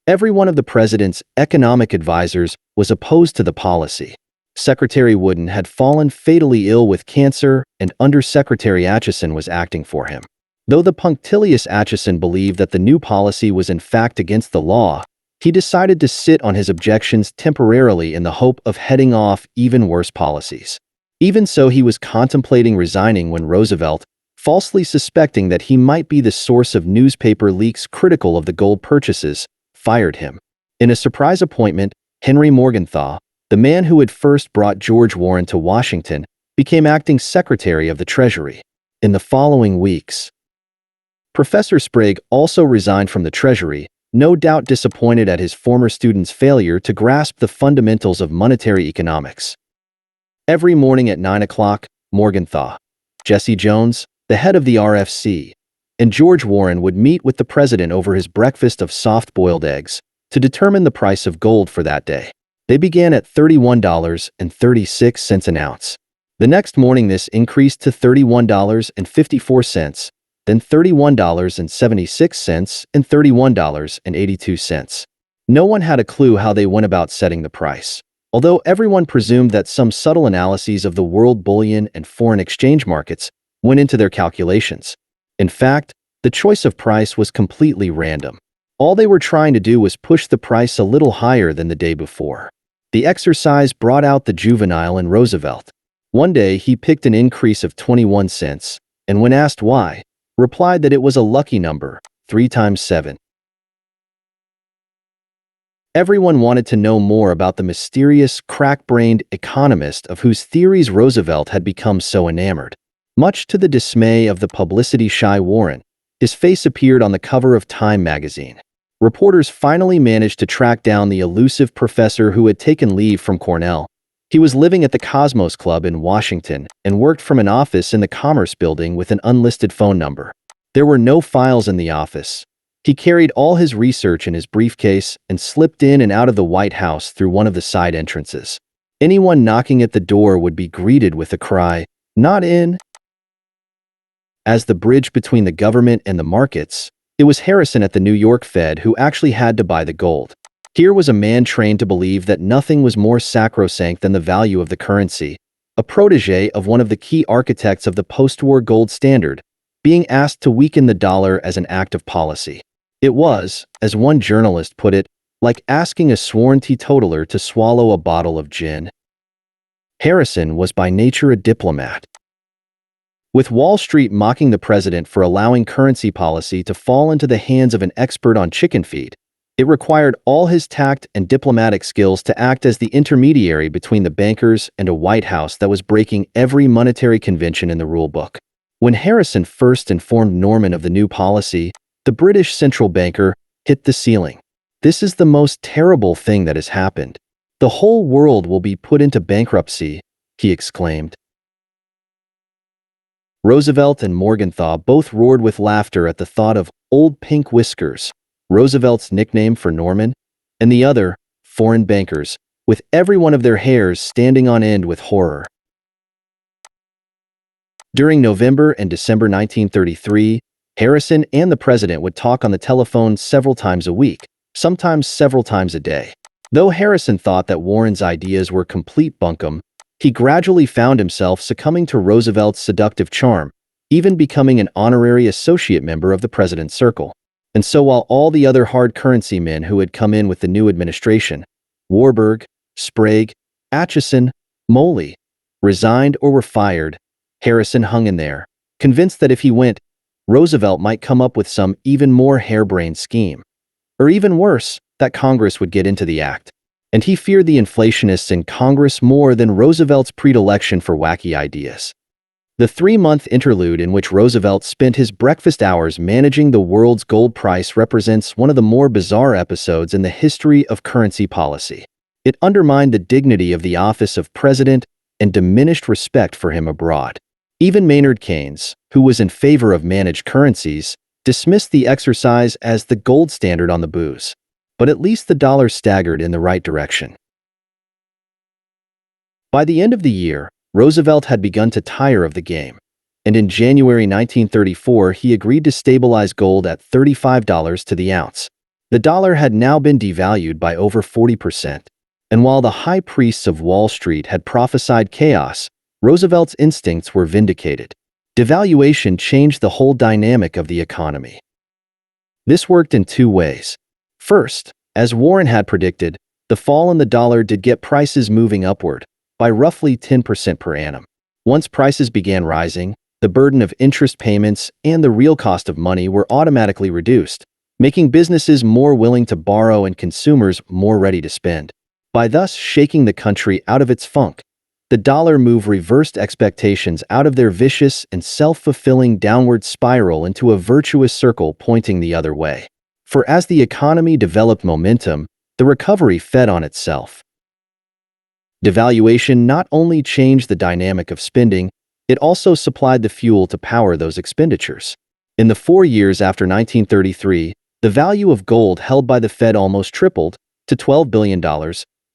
Every one of the president's economic advisors was opposed to the policy. Secretary Wooden had fallen fatally ill with cancer, and Undersecretary Acheson was acting for him. Though the punctilious Acheson believed that the new policy was in fact against the law, he decided to sit on his objections temporarily in the hope of heading off even worse policies. Even so, he was contemplating resigning when Roosevelt, falsely suspecting that he might be the source of newspaper leaks critical of the gold purchases, fired him. In a surprise appointment, Henry Morgenthau, the man who had first brought George Warren to Washington, became acting Secretary of the Treasury. In the following weeks, Professor Sprague also resigned from the Treasury, no doubt disappointed at his former student's failure to grasp the fundamentals of monetary economics. Every morning at 9 o'clock, Morgenthau, Jesse Jones, the head of the RFC, and George Warren would meet with the president over his breakfast of soft-boiled eggs to determine the price of gold for that day. They began at $31.36 an ounce. The next morning, this increased to $31.54, then $31.76 and $31.82. No one had a clue how they went about setting the price, although everyone presumed that some subtle analyses of the world bullion and foreign exchange markets went into their calculations. In fact, the choice of price was completely random. All they were trying to do was push the price a little higher than the day before. The exercise brought out the juvenile in Roosevelt. One day, he picked an increase of 21 cents, and when asked why, replied that it was a lucky number, 3 times 7. Everyone wanted to know more about the mysterious, crack-brained economist of whose theories Roosevelt had become so enamored. Much to the dismay of the publicity-shy Warren, his face appeared on the cover of Time magazine. Reporters finally managed to track down the elusive professor who had taken leave from Cornell. He was living at the Cosmos Club in Washington and worked from an office in the Commerce Building with an unlisted phone number. There were no files in the office. He carried all his research in his briefcase and slipped in and out of the White House through one of the side entrances. Anyone knocking at the door would be greeted with a cry, "Not in." As the bridge between the government and the markets, it was Harrison at the New York Fed who actually had to buy the gold. Here was a man trained to believe that nothing was more sacrosanct than the value of the currency, a protege of one of the key architects of the post-war gold standard, being asked to weaken the dollar as an act of policy. It was, as one journalist put it, like asking a sworn teetotaler to swallow a bottle of gin. Harrison was by nature a diplomat. With Wall Street mocking the president for allowing currency policy to fall into the hands of an expert on chicken feed, it required all his tact and diplomatic skills to act as the intermediary between the bankers and a White House that was breaking every monetary convention in the rulebook. When Harrison first informed Norman of the new policy, the British central banker hit the ceiling. "This is the most terrible thing that has happened. The whole world will be put into bankruptcy," he exclaimed. Roosevelt and Morgenthau both roared with laughter at the thought of Old Pink Whiskers, Roosevelt's nickname for Norman, and the other, foreign bankers, with every one of their hairs standing on end with horror. During November and December 1933, Harrison and the president would talk on the telephone several times a week, sometimes several times a day. Though Harrison thought that Warren's ideas were complete bunkum, he gradually found himself succumbing to Roosevelt's seductive charm, even becoming an honorary associate member of the president's circle. And so while all the other hard currency men who had come in with the new administration, Warburg, Sprague, Acheson, Moley, resigned or were fired, Harrison hung in there, convinced that if he went, Roosevelt might come up with some even more harebrained scheme. Or even worse, that Congress would get into the act. And he feared the inflationists in Congress more than Roosevelt's predilection for wacky ideas. The 3-month interlude in which Roosevelt spent his breakfast hours managing the world's gold price represents one of the more bizarre episodes in the history of currency policy. It undermined the dignity of the office of president and diminished respect for him abroad. Even Maynard Keynes, who was in favor of managed currencies, dismissed the exercise as the gold standard on the booze. But at least the dollar staggered in the right direction. By the end of the year, Roosevelt had begun to tire of the game, and in January 1934 he agreed to stabilize gold at $35 to the ounce. The dollar had now been devalued by over 40%, and while the high priests of Wall Street had prophesied chaos, Roosevelt's instincts were vindicated. Devaluation changed the whole dynamic of the economy. This worked in two ways. First, as Warren had predicted, the fall in the dollar did get prices moving upward by roughly 10% per annum. Once prices began rising, the burden of interest payments and the real cost of money were automatically reduced, making businesses more willing to borrow and consumers more ready to spend. By thus shaking the country out of its funk, the dollar move reversed expectations out of their vicious and self-fulfilling downward spiral into a virtuous circle pointing the other way. For as the economy developed momentum, the recovery fed on itself. Devaluation not only changed the dynamic of spending, it also supplied the fuel to power those expenditures. In the 4 years after 1933, the value of gold held by the Fed almost tripled to $12 billion,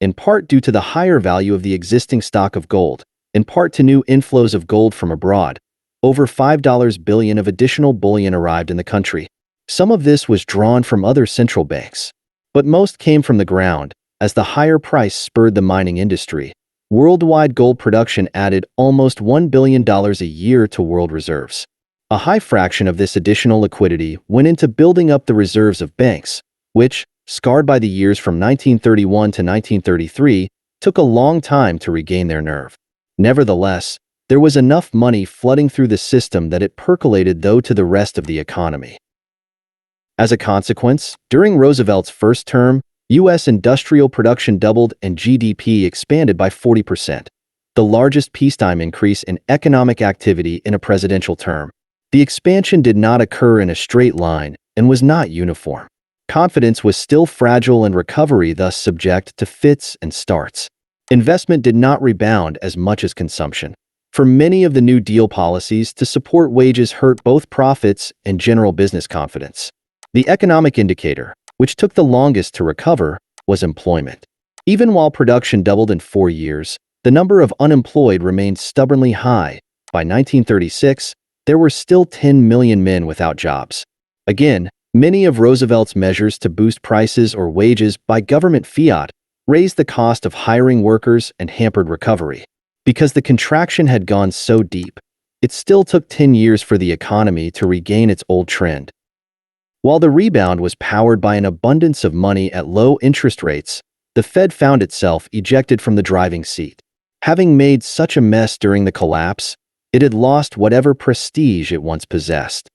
in part due to the higher value of the existing stock of gold, in part to new inflows of gold from abroad. Over $5 billion of additional bullion arrived in the country. Some of this was drawn from other central banks, but most came from the ground, as the higher price spurred the mining industry. Worldwide gold production added almost $1 billion a year to world reserves. A high fraction of this additional liquidity went into building up the reserves of banks, which, scarred by the years from 1931 to 1933, took a long time to regain their nerve. Nevertheless, there was enough money flooding through the system that it percolated though to the rest of the economy. As a consequence, during Roosevelt's first term, U.S. industrial production doubled and GDP expanded by 40%, the largest peacetime increase in economic activity in a presidential term. The expansion did not occur in a straight line and was not uniform. Confidence was still fragile and recovery thus subject to fits and starts. Investment did not rebound as much as consumption. For many of the New Deal policies to support wages hurt both profits and general business confidence. The economic indicator, which took the longest to recover, was employment. Even while production doubled in 4 years, the number of unemployed remained stubbornly high. By 1936, there were still 10 million men without jobs. Again, many of Roosevelt's measures to boost prices or wages by government fiat raised the cost of hiring workers and hampered recovery. Because the contraction had gone so deep, it still took 10 years for the economy to regain its old trend. While the rebound was powered by an abundance of money at low interest rates, the Fed found itself ejected from the driving seat. Having made such a mess during the collapse, it had lost whatever prestige it once possessed.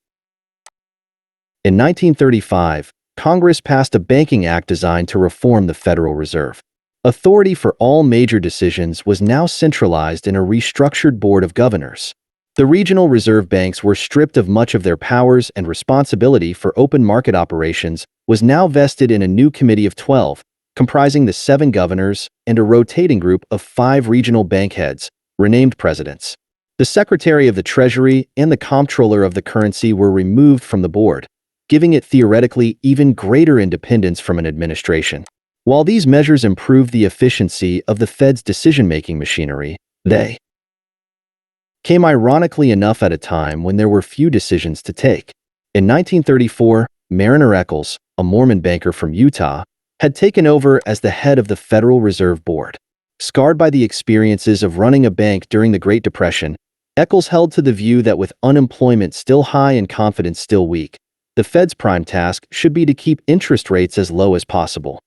In 1935, Congress passed a banking act designed to reform the Federal Reserve. Authority for all major decisions was now centralized in a restructured board of governors. The regional reserve banks were stripped of much of their powers, and responsibility for open market operations was now vested in a new committee of 12, comprising the 7 governors and a rotating group of 5 regional bank heads, renamed presidents. The Secretary of the Treasury and the Comptroller of the Currency were removed from the board, giving it theoretically even greater independence from an administration. While these measures improved the efficiency of the Fed's decision-making machinery, they came ironically enough at a time when there were few decisions to take. In 1934, Mariner Eccles, a Mormon banker from Utah, had taken over as the head of the Federal Reserve Board. Scarred by the experiences of running a bank during the Great Depression, Eccles held to the view that with unemployment still high and confidence still weak, the Fed's prime task should be to keep interest rates as low as possible.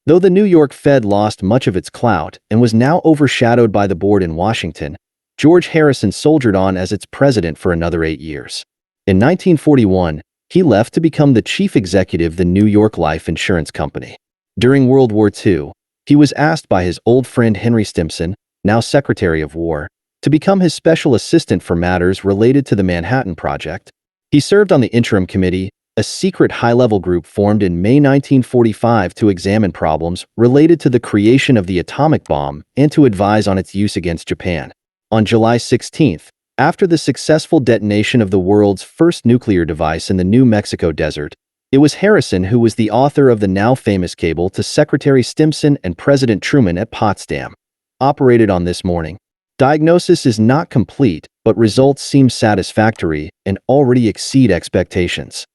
Though the New York Fed lost much of its clout and was now overshadowed by the board in Washington, George Harrison soldiered on as its president for another 8 years. In 1941, he left to become the chief executive of the New York Life Insurance Company. During World War II, he was asked by his old friend Henry Stimson, now Secretary of War, to become his special assistant for matters related to the Manhattan Project. He served on the interim committee, a secret high-level group formed in May 1945 to examine problems related to the creation of the atomic bomb and to advise on its use against Japan. On July 16th, after the successful detonation of the world's first nuclear device in the New Mexico desert, it was Harrison who was the author of the now famous cable to Secretary Stimson and President Truman at Potsdam. Operated on this morning. Diagnosis is not complete, but results seem satisfactory and already exceed expectations.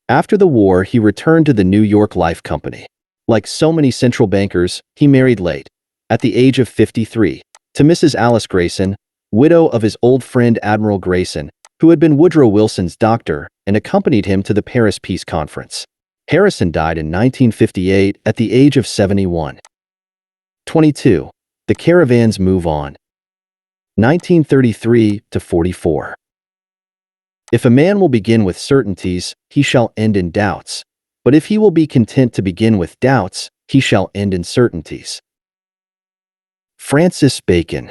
After the war, he returned to the New York Life Company. Like so many central bankers, he married late, at the age of 53, to Mrs. Alice Grayson, widow of his old friend Admiral Grayson, who had been Woodrow Wilson's doctor and accompanied him to the Paris Peace Conference. Harrison died in 1958 at the age of 71. 22. The Caravans Move On. 1933 to 44. If a man will begin with certainties, he shall end in doubts. But if he will be content to begin with doubts, he shall end in certainties. Francis Bacon.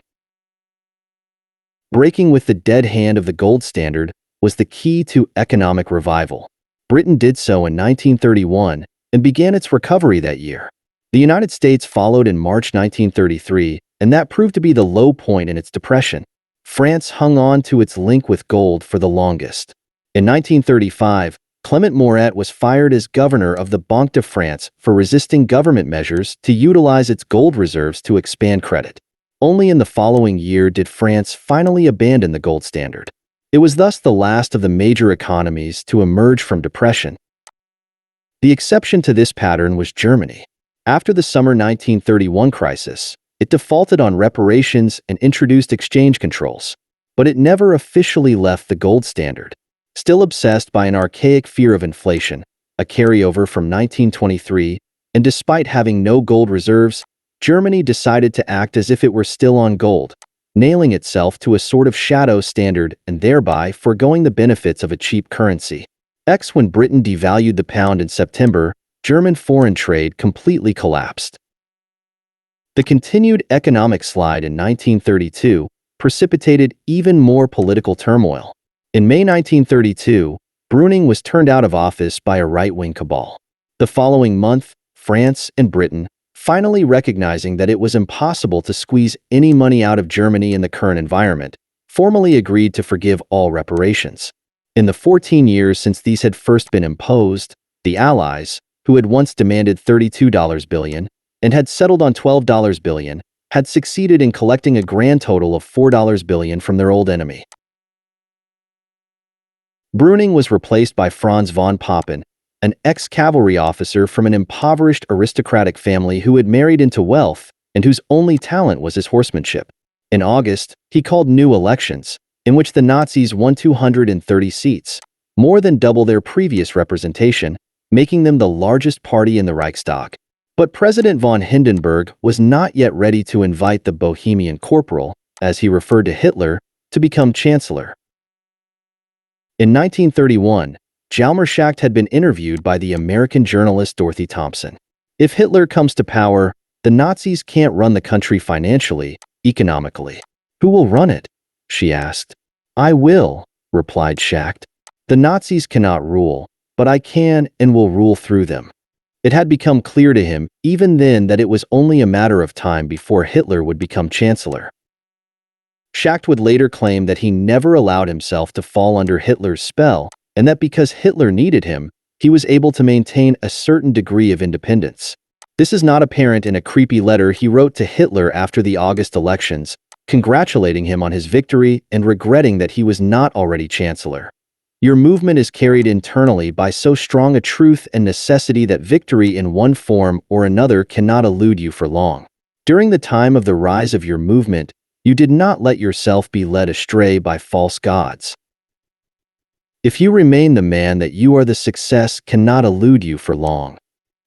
Breaking with the dead hand of the gold standard was the key to economic revival. Britain did so in 1931 and began its recovery that year. The United States followed in March 1933, and that proved to be the low point in its depression. France hung on to its link with gold for the longest. In 1935, Clement Moret was fired as governor of the Banque de France for resisting government measures to utilize its gold reserves to expand credit. Only in the following year did France finally abandon the gold standard. It was thus the last of the major economies to emerge from depression. The exception to this pattern was Germany. After the summer 1931 crisis, it defaulted on reparations and introduced exchange controls, but it never officially left the gold standard. Still obsessed by an archaic fear of inflation, a carryover from 1923, and despite having no gold reserves, Germany decided to act as if it were still on gold, nailing itself to a sort of shadow standard and thereby foregoing the benefits of a cheap currency. When Britain devalued the pound in September, German foreign trade completely collapsed. The continued economic slide in 1932 precipitated even more political turmoil. In May 1932, Brüning was turned out of office by a right-wing cabal. The following month, France and Britain, finally recognizing that it was impossible to squeeze any money out of Germany in the current environment, formally agreed to forgive all reparations. In the 14 years since these had first been imposed, the Allies, who had once demanded $32 billion and had settled on $12 billion, had succeeded in collecting a grand total of $4 billion from their old enemy. Brüning was replaced by Franz von Papen, an ex-cavalry officer from an impoverished aristocratic family who had married into wealth and whose only talent was his horsemanship. In August, he called new elections, in which the Nazis won 230 seats, more than double their previous representation, making them the largest party in the Reichstag. But President von Hindenburg was not yet ready to invite the Bohemian corporal, as he referred to Hitler, to become chancellor. In 1931, Hjalmar Schacht had been interviewed by the American journalist Dorothy Thompson. If Hitler comes to power, the Nazis can't run the country financially, economically. Who will run it? She asked. I will, replied Schacht. The Nazis cannot rule, but I can and will rule through them. It had become clear to him, even then, that it was only a matter of time before Hitler would become chancellor. Schacht would later claim that he never allowed himself to fall under Hitler's spell, and that because Hitler needed him, he was able to maintain a certain degree of independence. This is not apparent in a creepy letter he wrote to Hitler after the August elections, congratulating him on his victory and regretting that he was not already chancellor. Your movement is carried internally by so strong a truth and necessity that victory in one form or another cannot elude you for long. During the time of the rise of your movement, you did not let yourself be led astray by false gods. If you remain the man that you are, the success cannot elude you for long.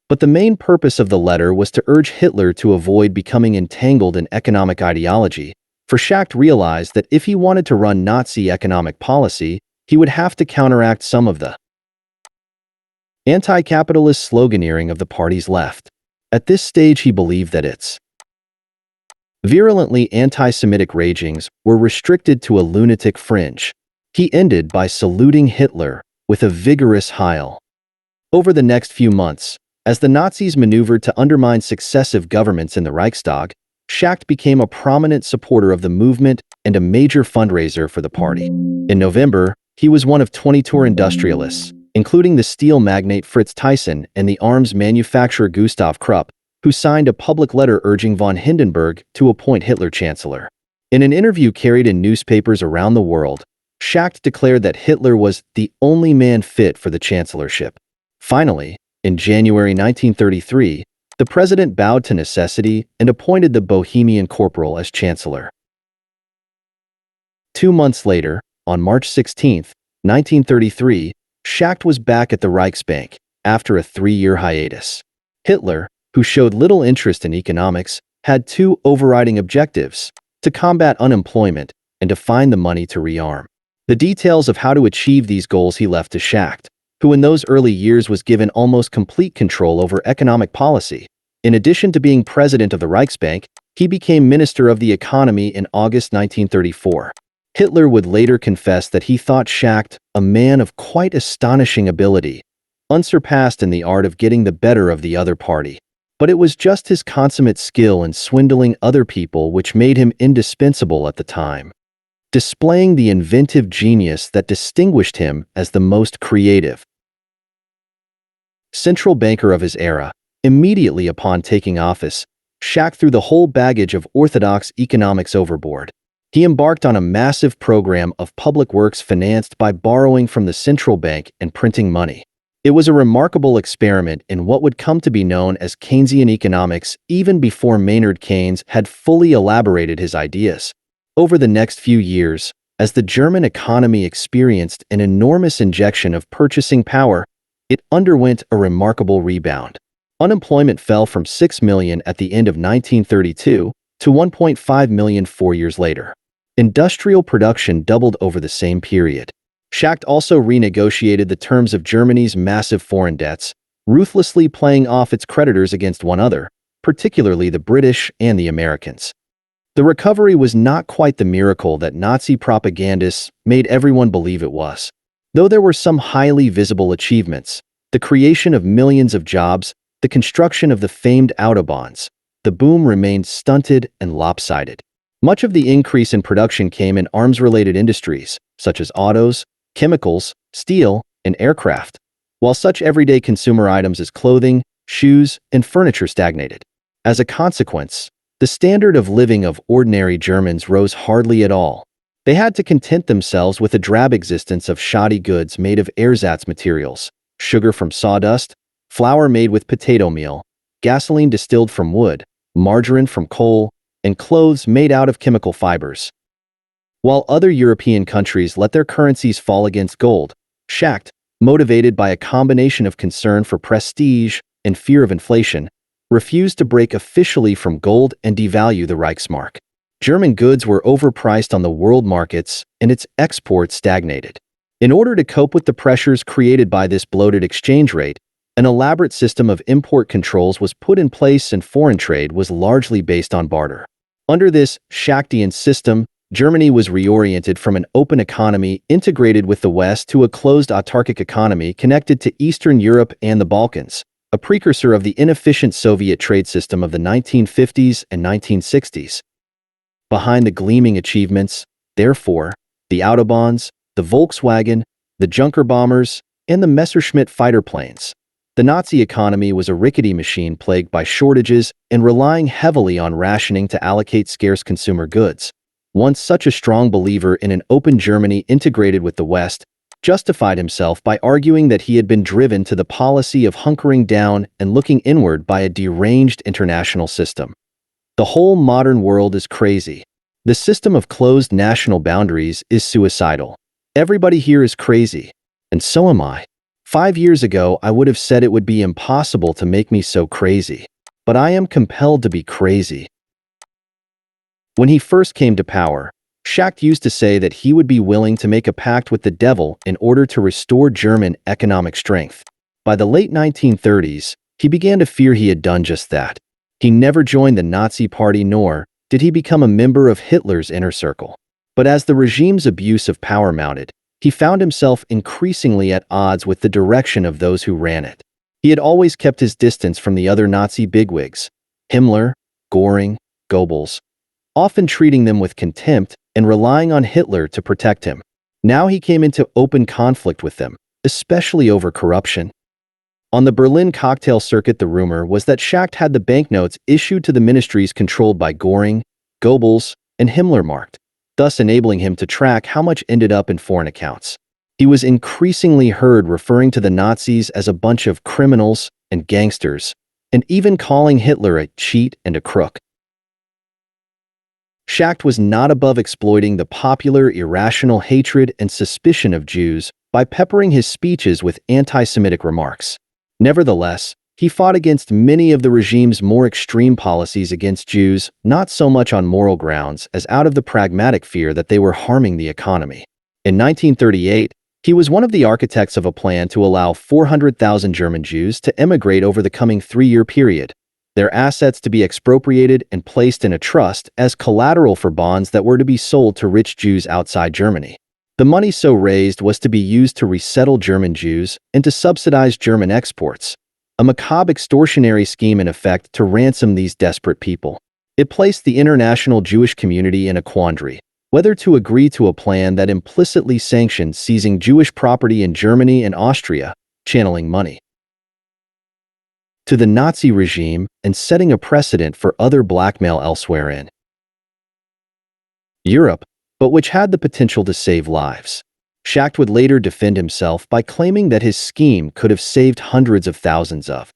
But the main purpose of the letter was to urge Hitler to avoid becoming entangled in economic ideology, for Schacht realized that if he wanted to run Nazi economic policy, he would have to counteract some of the anti-capitalist sloganeering of the party's left. At this stage, he believed that its virulently anti-Semitic ragings were restricted to a lunatic fringe. He ended by saluting Hitler with a vigorous Heil. Over the next few months, as the Nazis maneuvered to undermine successive governments in the Reichstag, Schacht became a prominent supporter of the movement and a major fundraiser for the party. In November, he was one of 22 industrialists, including the steel magnate Fritz Thyssen and the arms manufacturer Gustav Krupp, who signed a public letter urging von Hindenburg to appoint Hitler chancellor. In an interview carried in newspapers around the world, Schacht declared that Hitler was the only man fit for the chancellorship. Finally, in January 1933, the president bowed to necessity and appointed the Bohemian corporal as chancellor. 2 months later, on March 16, 1933, Schacht was back at the Reichsbank after a 3-year hiatus. Hitler, who showed little interest in economics, had 2 overriding objectives: to combat unemployment and to find the money to rearm. The details of how to achieve these goals he left to Schacht, who in those early years was given almost complete control over economic policy. In addition to being president of the Reichsbank, he became Minister of the Economy in August 1934. Hitler would later confess that he thought Schacht a man of quite astonishing ability, unsurpassed in the art of getting the better of the other party. But it was just his consummate skill in swindling other people which made him indispensable at the time, displaying the inventive genius that distinguished him as the most creative central banker of his era. Immediately upon taking office, Schacht threw the whole baggage of orthodox economics overboard. He embarked on a massive program of public works financed by borrowing from the central bank and printing money. It was a remarkable experiment in what would come to be known as Keynesian economics even before Maynard Keynes had fully elaborated his ideas. Over the next few years, as the German economy experienced an enormous injection of purchasing power, it underwent a remarkable rebound. Unemployment fell from 6 million at the end of 1932 to 1.5 million 4 years later. Industrial production doubled over the same period. Schacht also renegotiated the terms of Germany's massive foreign debts, ruthlessly playing off its creditors against one another, particularly the British and the Americans. The recovery was not quite the miracle that Nazi propagandists made everyone believe it was. Though there were some highly visible achievements, the creation of millions of jobs, the construction of the famed Autobahns, the boom remained stunted and lopsided. Much of the increase in production came in arms-related industries, such as autos, chemicals, steel, and aircraft, while such everyday consumer items as clothing, shoes, and furniture stagnated. As a consequence, the standard of living of ordinary Germans rose hardly at all. They had to content themselves with a drab existence of shoddy goods made of ersatz materials, sugar from sawdust, flour made with potato meal, gasoline distilled from wood, margarine from coal, and clothes made out of chemical fibers. While other European countries let their currencies fall against gold, Schacht, motivated by a combination of concern for prestige and fear of inflation, refused to break officially from gold and devalue the Reichsmark. German goods were overpriced on the world markets and its exports stagnated. In order to cope with the pressures created by this bloated exchange rate, an elaborate system of import controls was put in place and foreign trade was largely based on barter. Under this Schachtian system, Germany was reoriented from an open economy integrated with the West to a closed autarkic economy connected to Eastern Europe and the Balkans, a precursor of the inefficient Soviet trade system of the 1950s and 1960s. Behind the gleaming achievements, therefore, the Autobahns, the Volkswagen, the Junker bombers, and the Messerschmitt fighter planes, the Nazi economy was a rickety machine plagued by shortages and relying heavily on rationing to allocate scarce consumer goods. Once such a strong believer in an open Germany integrated with the West, justified himself by arguing that he had been driven to the policy of hunkering down and looking inward by a deranged international system. The whole modern world is crazy. The system of closed national boundaries is suicidal. Everybody here is crazy, and so am I. 5 years ago, I would have said it would be impossible to make me so crazy, but I am compelled to be crazy. When he first came to power, Schacht used to say that he would be willing to make a pact with the devil in order to restore German economic strength. By the late 1930s, he began to fear he had done just that. He never joined the Nazi Party nor did he become a member of Hitler's inner circle. But as the regime's abuse of power mounted, he found himself increasingly at odds with the direction of those who ran it. He had always kept his distance from the other Nazi bigwigs, Himmler, Göring, Goebbels, often treating them with contempt and relying on Hitler to protect him. Now he came into open conflict with them, especially over corruption. On the Berlin cocktail circuit, the rumor was that Schacht had the banknotes issued to the ministries controlled by Göring, Goebbels, and Himmler marked, thus enabling him to track how much ended up in foreign accounts. He was increasingly heard referring to the Nazis as a bunch of criminals and gangsters, and even calling Hitler a cheat and a crook. Schacht was not above exploiting the popular irrational hatred and suspicion of Jews by peppering his speeches with anti-Semitic remarks. Nevertheless, he fought against many of the regime's more extreme policies against Jews, not so much on moral grounds as out of the pragmatic fear that they were harming the economy. In 1938, he was one of the architects of a plan to allow 400,000 German Jews to emigrate over the coming 3-year period, their assets to be expropriated and placed in a trust as collateral for bonds that were to be sold to rich Jews outside Germany. The money so raised was to be used to resettle German Jews and to subsidize German exports, a macabre extortionary scheme in effect to ransom these desperate people. It placed the international Jewish community in a quandary, whether to agree to a plan that implicitly sanctioned seizing Jewish property in Germany and Austria, channeling money to the Nazi regime and setting a precedent for other blackmail elsewhere in Europe, but which had the potential to save lives. Schacht would later defend himself by claiming that his scheme could have saved hundreds of thousands of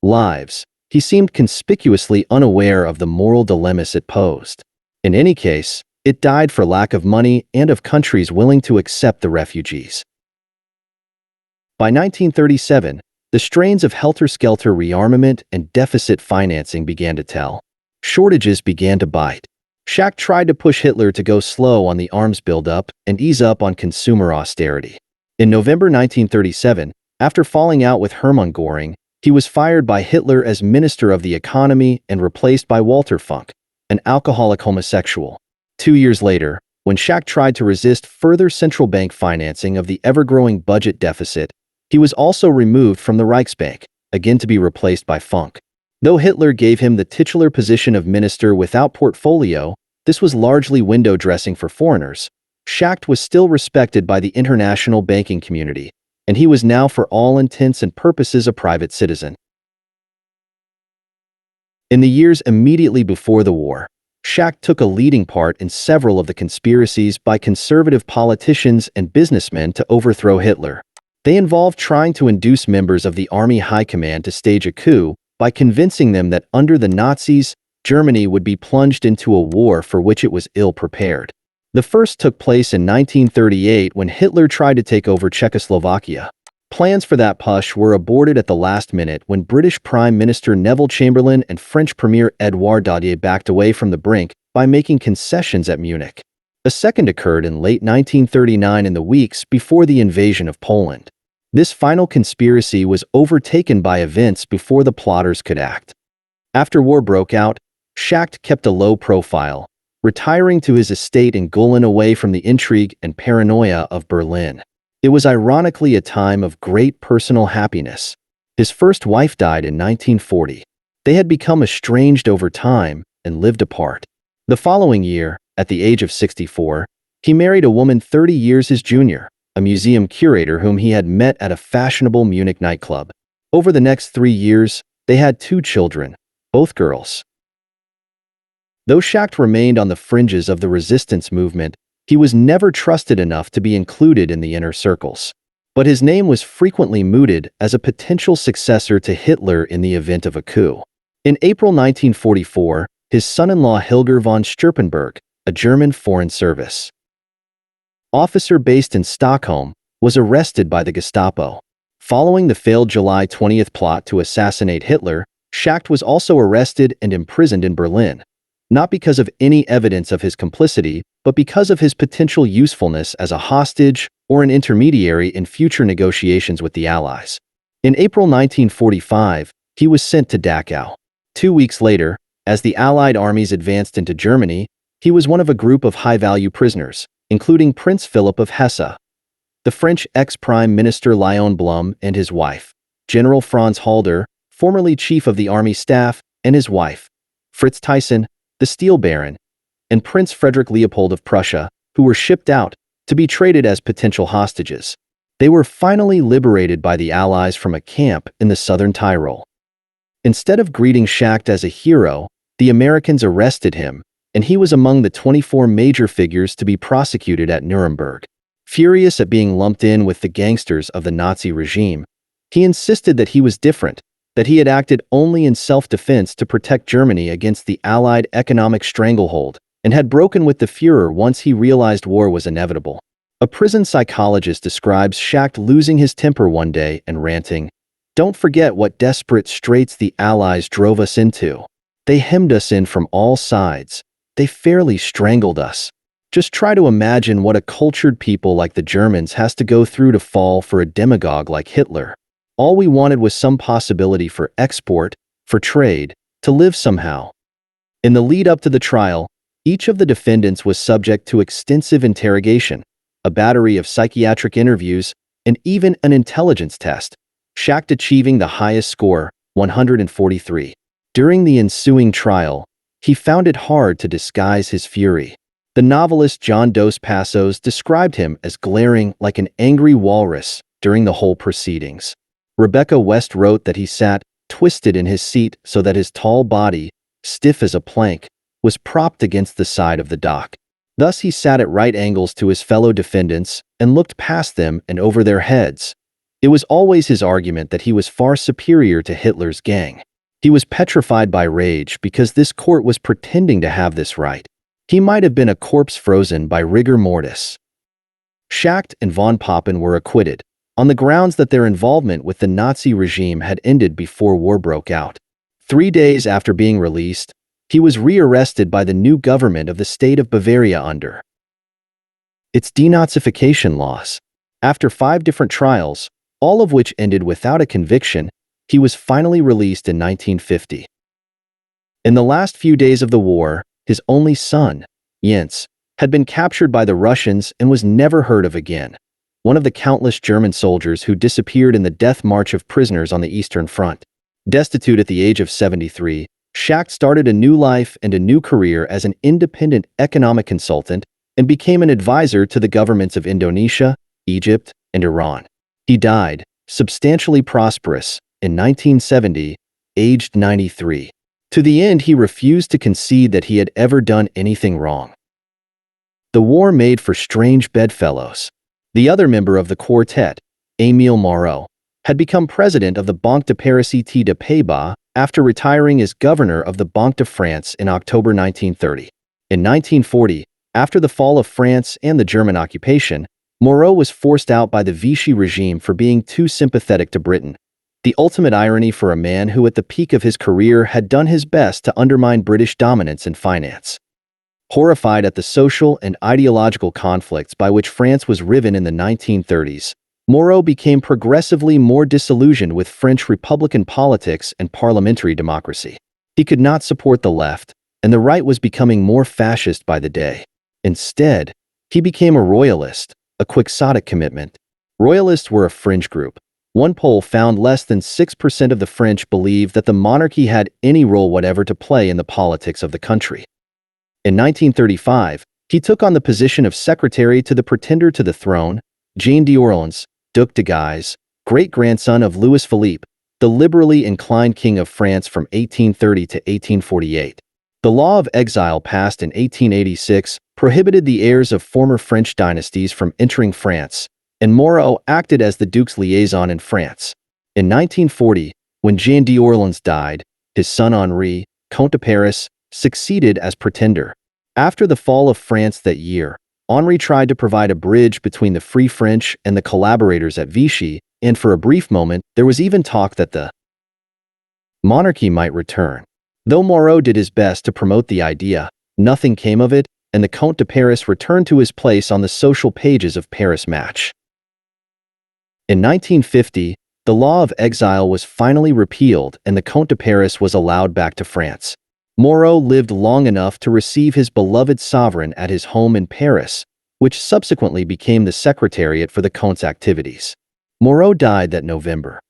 lives. He seemed conspicuously unaware of the moral dilemmas it posed. In any case, it died for lack of money and of countries willing to accept the refugees. By 1937, the strains of helter-skelter rearmament and deficit financing began to tell. Shortages began to bite. Schacht tried to push Hitler to go slow on the arms buildup and ease up on consumer austerity. In November 1937, after falling out with Hermann Göring, he was fired by Hitler as Minister of the Economy and replaced by Walter Funk, an alcoholic homosexual. 2 years later, when Schacht tried to resist further central bank financing of the ever-growing budget deficit, he was also removed from the Reichsbank, again to be replaced by Funk. Though Hitler gave him the titular position of minister without portfolio, this was largely window dressing for foreigners. Schacht was still respected by the international banking community, and he was now for all intents and purposes a private citizen. In the years immediately before the war, Schacht took a leading part in several of the conspiracies by conservative politicians and businessmen to overthrow Hitler. They involved trying to induce members of the Army High Command to stage a coup by convincing them that under the Nazis, Germany would be plunged into a war for which it was ill-prepared. The first took place in 1938 when Hitler tried to take over Czechoslovakia. Plans for that push were aborted at the last minute when British Prime Minister Neville Chamberlain and French Premier Édouard Daladier backed away from the brink by making concessions at Munich. A second occurred in late 1939 in the weeks before the invasion of Poland. This final conspiracy was overtaken by events before the plotters could act. After war broke out, Schacht kept a low profile, retiring to his estate in Gulen away from the intrigue and paranoia of Berlin. It was ironically a time of great personal happiness. His first wife died in 1940. They had become estranged over time and lived apart. The following year, at the age of 64, he married a woman 30 years his junior, a museum curator whom he had met at a fashionable Munich nightclub. Over the next 3 years, they had 2 children, both girls. Though Schacht remained on the fringes of the resistance movement, he was never trusted enough to be included in the inner circles. But his name was frequently mooted as a potential successor to Hitler in the event of a coup. In April 1944, his son-in-law Hilger von Sturpenberg, a German Foreign Service officer based in Stockholm, was arrested by the Gestapo. Following the failed July 20 plot to assassinate Hitler, Schacht was also arrested and imprisoned in Berlin, not because of any evidence of his complicity, but because of his potential usefulness as a hostage or an intermediary in future negotiations with the Allies. In April 1945, he was sent to Dachau. 2 weeks later, as the Allied armies advanced into Germany, he was one of a group of high-value prisoners, including Prince Philip of Hesse, the French ex-Prime Minister Léon Blum and his wife, General Franz Halder, formerly Chief of the Army Staff, and his wife, Fritz Thyssen, the Steel Baron, and Prince Frederick Leopold of Prussia, who were shipped out to be traded as potential hostages. They were finally liberated by the Allies from a camp in the southern Tyrol. Instead of greeting Schacht as a hero, the Americans arrested him, and he was among the 24 major figures to be prosecuted at Nuremberg. Furious at being lumped in with the gangsters of the Nazi regime, he insisted that he was different, that he had acted only in self-defense to protect Germany against the Allied economic stranglehold, and had broken with the Führer once he realized war was inevitable. A prison psychologist describes Schacht losing his temper one day and ranting, "Don't forget what desperate straits the Allies drove us into. They hemmed us in from all sides. They fairly strangled us. Just try to imagine what a cultured people like the Germans has to go through to fall for a demagogue like Hitler. All we wanted was some possibility for export, for trade, to live somehow." In the lead up to the trial, each of the defendants was subject to extensive interrogation, a battery of psychiatric interviews, and even an intelligence test, Schacht achieving the highest score, 143. During the ensuing trial, he found it hard to disguise his fury. The novelist John Dos Passos described him as glaring like an angry walrus during the whole proceedings. Rebecca West wrote that he sat twisted in his seat so that his tall body, stiff as a plank, was propped against the side of the dock. Thus he sat at right angles to his fellow defendants and looked past them and over their heads. It was always his argument that he was far superior to Hitler's gang. He was petrified by rage because this court was pretending to have this right. He might have been a corpse frozen by rigor mortis. Schacht and von Papen were acquitted, on the grounds that their involvement with the Nazi regime had ended before war broke out. 3 days after being released, he was rearrested by the new government of the state of Bavaria under its denazification laws. After 5 different trials, all of which ended without a conviction, he was finally released in 1950. In the last few days of the war, his only son, Jens, had been captured by the Russians and was never heard of again, one of the countless German soldiers who disappeared in the death march of prisoners on the Eastern Front. Destitute at the age of 73, Schacht started a new life and a new career as an independent economic consultant and became an advisor to the governments of Indonesia, Egypt, and Iran. He died, substantially prosperous, in 1970, aged 93. To the end, he refused to concede that he had ever done anything wrong. The war made for strange bedfellows. The other member of the quartet, Émile Moreau, had become president of the Banque de Paris et de Pays-Bas after retiring as governor of the Banque de France in October 1930. In 1940, after the fall of France and the German occupation, Moreau was forced out by the Vichy regime for being too sympathetic to Britain. The ultimate irony for a man who at the peak of his career had done his best to undermine British dominance in finance. Horrified at the social and ideological conflicts by which France was riven in the 1930s, Moreau became progressively more disillusioned with French Republican politics and parliamentary democracy. He could not support the left, and the right was becoming more fascist by the day. Instead, he became a royalist, a quixotic commitment. Royalists were a fringe group. One poll found less than 6% of the French believed that the monarchy had any role whatever to play in the politics of the country. In 1935, he took on the position of secretary to the pretender to the throne, Jean d'Orléans, Duc de Guise, great-grandson of Louis Philippe, the liberally inclined king of France from 1830 to 1848. The law of exile passed in 1886 prohibited the heirs of former French dynasties from entering France, and Moreau acted as the Duke's liaison in France. In 1940, when Jean d'Orléans died, his son Henri, Comte de Paris, succeeded as pretender. After the fall of France that year, Henri tried to provide a bridge between the Free French and the collaborators at Vichy, and for a brief moment, there was even talk that the monarchy might return. Though Moreau did his best to promote the idea, nothing came of it, and the Comte de Paris returned to his place on the social pages of Paris Match. In 1950, the law of exile was finally repealed and the Comte de Paris was allowed back to France. Moreau lived long enough to receive his beloved sovereign at his home in Paris, which subsequently became the secretariat for the Count's activities. Moreau died that November.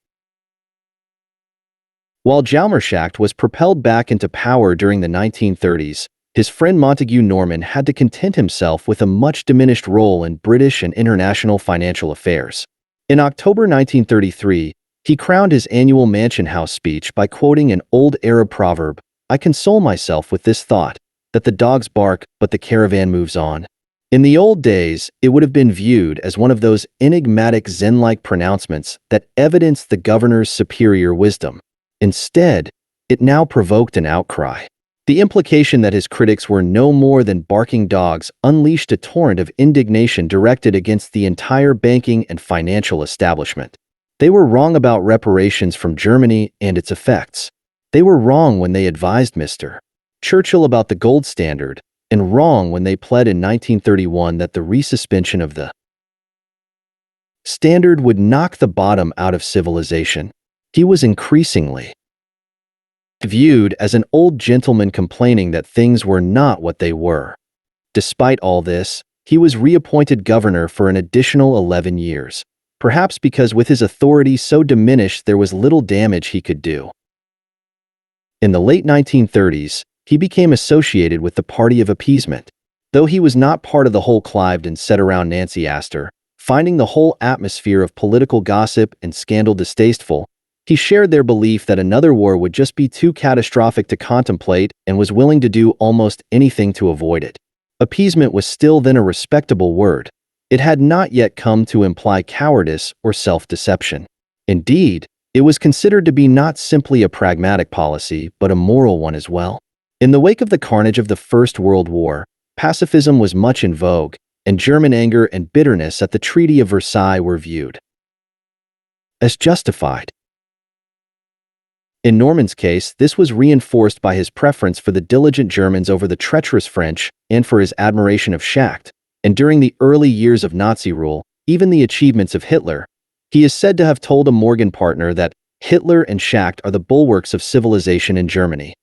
While Jalmarschacht was propelled back into power during the 1930s, his friend Montague Norman had to content himself with a much diminished role in British and international financial affairs. In October 1933, he crowned his annual Mansion House speech by quoting an old Arab proverb, "I console myself with this thought, that the dogs bark, but the caravan moves on." In the old days, it would have been viewed as one of those enigmatic Zen-like pronouncements that evidenced the governor's superior wisdom. Instead, it now provoked an outcry. The implication that his critics were no more than barking dogs unleashed a torrent of indignation directed against the entire banking and financial establishment. They were wrong about reparations from Germany and its effects. They were wrong when they advised Mr. Churchill about the gold standard, and wrong when they pled in 1931 that the resuspension of the standard would knock the bottom out of civilization. He was increasingly viewed as an old gentleman complaining that things were not what they were. Despite all this, he was reappointed governor for an additional 11 years, perhaps because with his authority so diminished there was little damage he could do. In the late 1930s, he became associated with the Party of Appeasement. Though he was not part of the whole Cliveden set around Nancy Astor, finding the whole atmosphere of political gossip and scandal distasteful, he shared their belief that another war would just be too catastrophic to contemplate and was willing to do almost anything to avoid it. Appeasement was still then a respectable word. It had not yet come to imply cowardice or self-deception. Indeed, it was considered to be not simply a pragmatic policy, but a moral one as well. In the wake of the carnage of the First World War, pacifism was much in vogue, and German anger and bitterness at the Treaty of Versailles were viewed as justified. In Norman's case, this was reinforced by his preference for the diligent Germans over the treacherous French and for his admiration of Schacht, and during the early years of Nazi rule, even the achievements of Hitler. He is said to have told a Morgan partner that Hitler and Schacht are the bulwarks of civilization in Germany.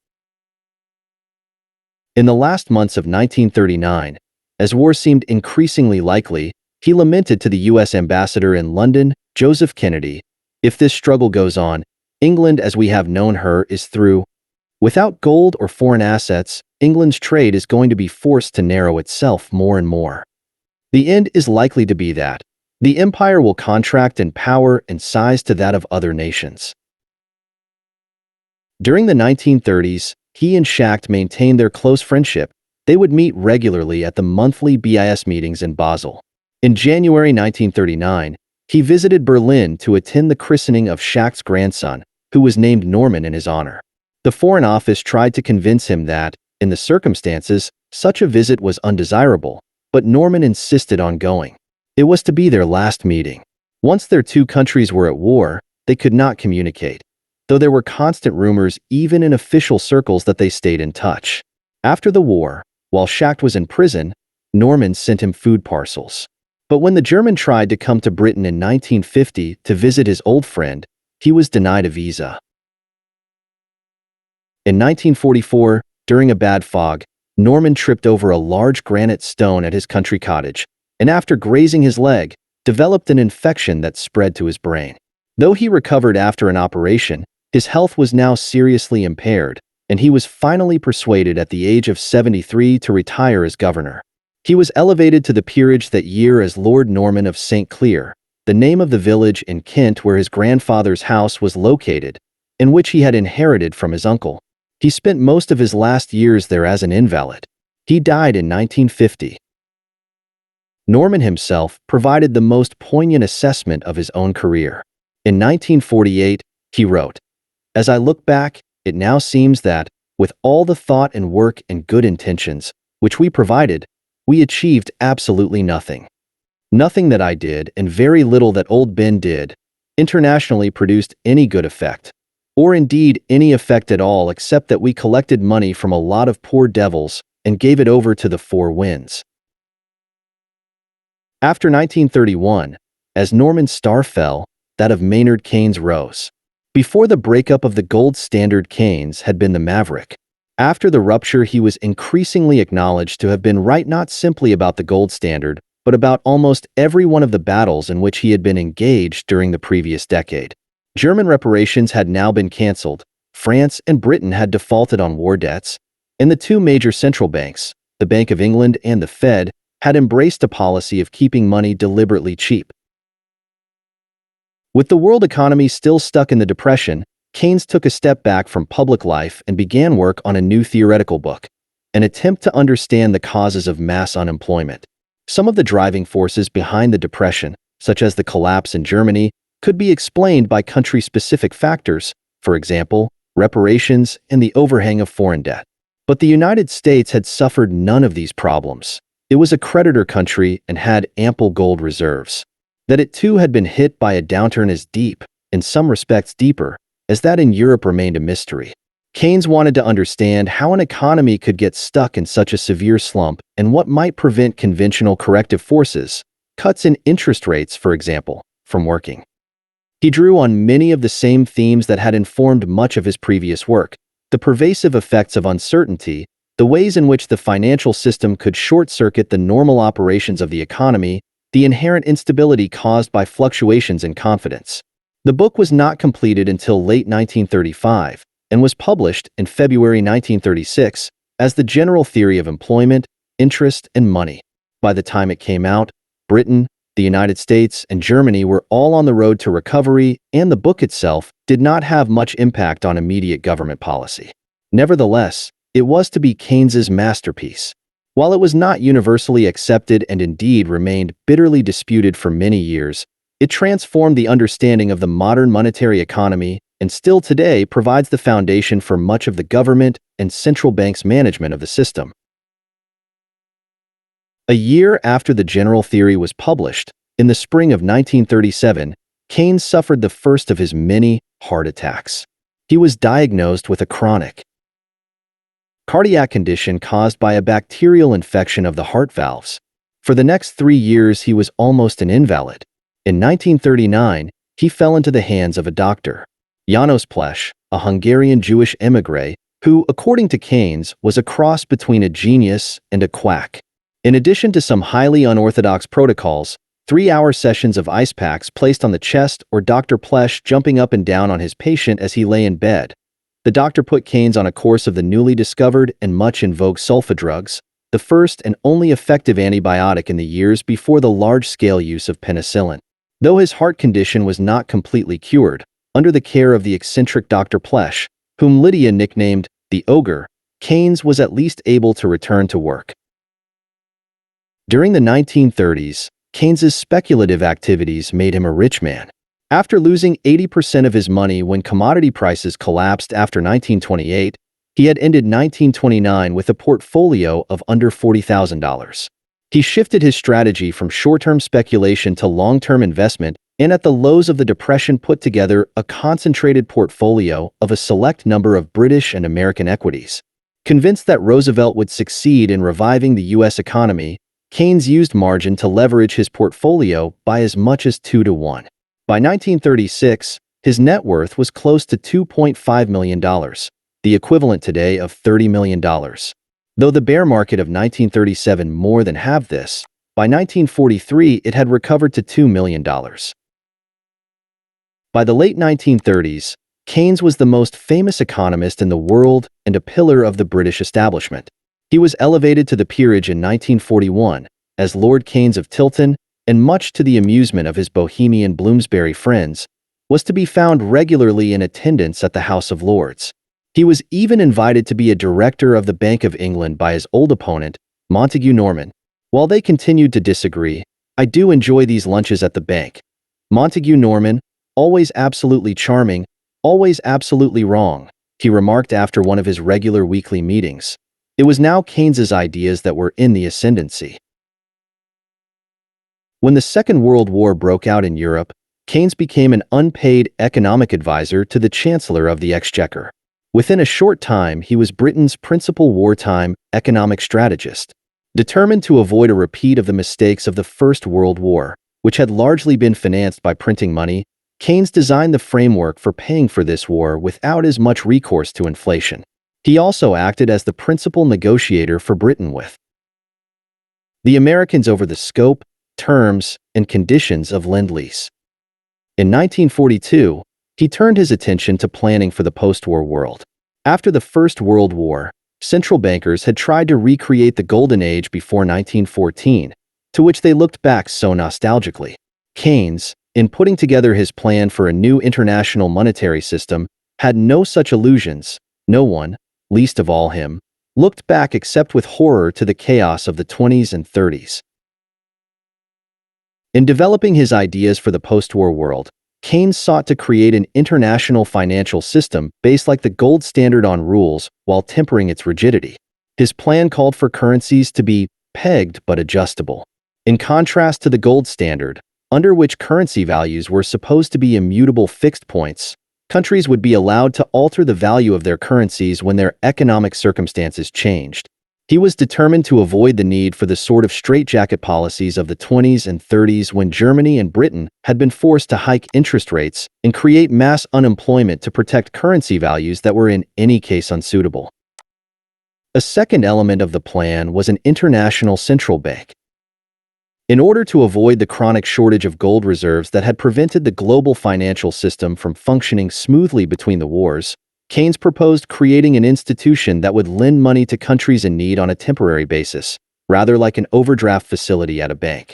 In the last months of 1939, as war seemed increasingly likely, he lamented to the U.S. ambassador in London, Joseph Kennedy, "If this struggle goes on, England as we have known her is through. Without gold or foreign assets, England's trade is going to be forced to narrow itself more and more. The end is likely to be that the empire will contract in power and size to that of other nations." During the 1930s, he and Schacht maintained their close friendship. They would meet regularly at the monthly BIS meetings in Basel. In January 1939, he visited Berlin to attend the christening of Schacht's grandson, who was named Norman in his honor. The Foreign Office tried to convince him that, in the circumstances, such a visit was undesirable, but Norman insisted on going. It was to be their last meeting. Once their two countries were at war, they could not communicate, though there were constant rumors even in official circles that they stayed in touch. After the war, while Schacht was in prison, Norman sent him food parcels. But when the German tried to come to Britain in 1950 to visit his old friend, he was denied a visa. In 1944, during a bad fog, Norman tripped over a large granite stone at his country cottage, and after grazing his leg, developed an infection that spread to his brain. Though he recovered after an operation, his health was now seriously impaired, and he was finally persuaded at the age of 73 to retire as governor. He was elevated to the peerage that year as Lord Norman of St. Cleer, the name of the village in Kent where his grandfather's house was located, and which he had inherited from his uncle. He spent most of his last years there as an invalid. He died in 1950. Norman himself provided the most poignant assessment of his own career. In 1948, he wrote, "As I look back, it now seems that, with all the thought and work and good intentions, which we provided, we achieved absolutely nothing. Nothing that I did, and very little that old Ben did, internationally produced any good effect, or indeed any effect at all except that we collected money from a lot of poor devils and gave it over to the four winds." After 1931, as Norman's star fell, that of Maynard Keynes rose. Before the breakup of the gold standard, Keynes had been the maverick. After the rupture, he was increasingly acknowledged to have been right not simply about the gold standard, but about almost every one of the battles in which he had been engaged during the previous decade. German reparations had now been cancelled, France and Britain had defaulted on war debts, and the two major central banks, the Bank of England and the Fed, had embraced a policy of keeping money deliberately cheap. With the world economy still stuck in the Depression, Keynes took a step back from public life and began work on a new theoretical book, an attempt to understand the causes of mass unemployment. Some of the driving forces behind the Depression, such as the collapse in Germany, could be explained by country-specific factors, for example, reparations and the overhang of foreign debt. But the United States had suffered none of these problems. It was a creditor country and had ample gold reserves. That it too had been hit by a downturn as deep, in some respects deeper, as that in Europe remained a mystery. Keynes wanted to understand how an economy could get stuck in such a severe slump and what might prevent conventional corrective forces, cuts in interest rates, for example, from working. He drew on many of the same themes that had informed much of his previous work: the pervasive effects of uncertainty, the ways in which the financial system could short-circuit the normal operations of the economy, the inherent instability caused by fluctuations in confidence. The book was not completed until late 1935 and was published in February 1936 as The General Theory of Employment, Interest, and Money. By the time it came out, Britain, the United States, and Germany were all on the road to recovery, and the book itself did not have much impact on immediate government policy. Nevertheless, it was to be Keynes's masterpiece. While it was not universally accepted and indeed remained bitterly disputed for many years, it transformed the understanding of the modern monetary economy and still today provides the foundation for much of the government and central bank's management of the system. A year after the general theory was published, in the spring of 1937, Keynes suffered the first of his many heart attacks. He was diagnosed with a chronic cardiac condition caused by a bacterial infection of the heart valves. For the next 3 years, he was almost an invalid. In 1939, he fell into the hands of a doctor, János Pless, a Hungarian Jewish émigré, who, according to Keynes, was a cross between a genius and a quack. In addition to some highly unorthodox protocols, 3-hour sessions of ice packs placed on the chest or Dr. Pless jumping up and down on his patient as he lay in bed, the doctor put Keynes on a course of the newly discovered and much in vogue sulfa drugs, the first and only effective antibiotic in the years before the large-scale use of penicillin. Though his heart condition was not completely cured, under the care of the eccentric Dr. Pless, whom Lydia nicknamed the Ogre, Keynes was at least able to return to work. During the 1930s, Keynes's speculative activities made him a rich man. After losing 80% of his money when commodity prices collapsed after 1928, he had ended 1929 with a portfolio of under $40,000. He shifted his strategy from short-term speculation to long-term investment, and at the lows of the Depression put together a concentrated portfolio of a select number of British and American equities. Convinced that Roosevelt would succeed in reviving the U.S. economy, Keynes used margin to leverage his portfolio by as much as 2 to 1. By 1936, his net worth was close to $2.5 million, the equivalent today of $30 million. Though the bear market of 1937 more than halved this, by 1943 it had recovered to $2 million. By the late 1930s, Keynes was the most famous economist in the world and a pillar of the British establishment. He was elevated to the peerage in 1941 as Lord Keynes of Tilton, and much to the amusement of his Bohemian Bloomsbury friends, was to be found regularly in attendance at the House of Lords. He was even invited to be a director of the Bank of England by his old opponent, Montague Norman. While they continued to disagree, "I do enjoy these lunches at the bank." Montague Norman, always absolutely charming, always absolutely wrong, he remarked after one of his regular weekly meetings. It was now Keynes's ideas that were in the ascendancy. When the Second World War broke out in Europe, Keynes became an unpaid economic advisor to the Chancellor of the Exchequer. Within a short time, he was Britain's principal wartime economic strategist. Determined to avoid a repeat of the mistakes of the First World War, which had largely been financed by printing money, Keynes designed the framework for paying for this war without as much recourse to inflation. He also acted as the principal negotiator for Britain with the Americans over the scope terms, and conditions of Lend-Lease. In 1942, he turned his attention to planning for the post-war world. After the First World War, central bankers had tried to recreate the golden age before 1914, to which they looked back so nostalgically. Keynes, in putting together his plan for a new international monetary system, had no such illusions. No one, least of all him, looked back except with horror to the chaos of the 20s and 30s. In developing his ideas for the post-war world, Keynes sought to create an international financial system based like the gold standard on rules while tempering its rigidity. His plan called for currencies to be pegged but adjustable. In contrast to the gold standard, under which currency values were supposed to be immutable fixed points, countries would be allowed to alter the value of their currencies when their economic circumstances changed. He was determined to avoid the need for the sort of straitjacket policies of the 20s and 30s when Germany and Britain had been forced to hike interest rates and create mass unemployment to protect currency values that were in any case unsuitable. A second element of the plan was an international central bank. In order to avoid the chronic shortage of gold reserves that had prevented the global financial system from functioning smoothly between the wars, Keynes proposed creating an institution that would lend money to countries in need on a temporary basis, rather like an overdraft facility at a bank.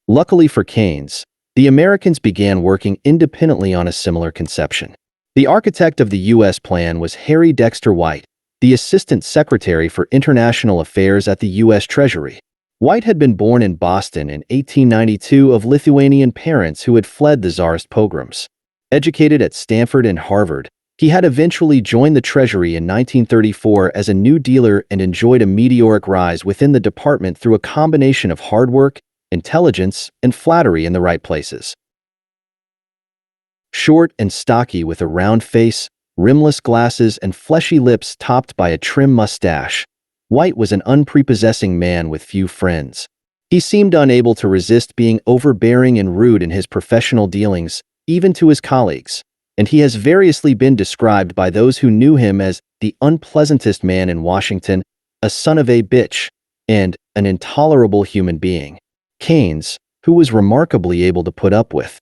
Luckily for Keynes, the Americans began working independently on a similar conception. The architect of the U.S. plan was Harry Dexter White, the Assistant Secretary for International Affairs at the U.S. Treasury. White had been born in Boston in 1892 of Lithuanian parents who had fled the Tsarist pogroms. Educated at Stanford and Harvard, he had eventually joined the Treasury in 1934 as a New Dealer and enjoyed a meteoric rise within the department through a combination of hard work, intelligence, and flattery in the right places. Short and stocky with a round face, rimless glasses, and fleshy lips topped by a trim mustache, White was an unprepossessing man with few friends. He seemed unable to resist being overbearing and rude in his professional dealings, even to his colleagues, and he has variously been described by those who knew him as the unpleasantest man in Washington, a son of a bitch, and an intolerable human being. Keynes, who was remarkably able to put up with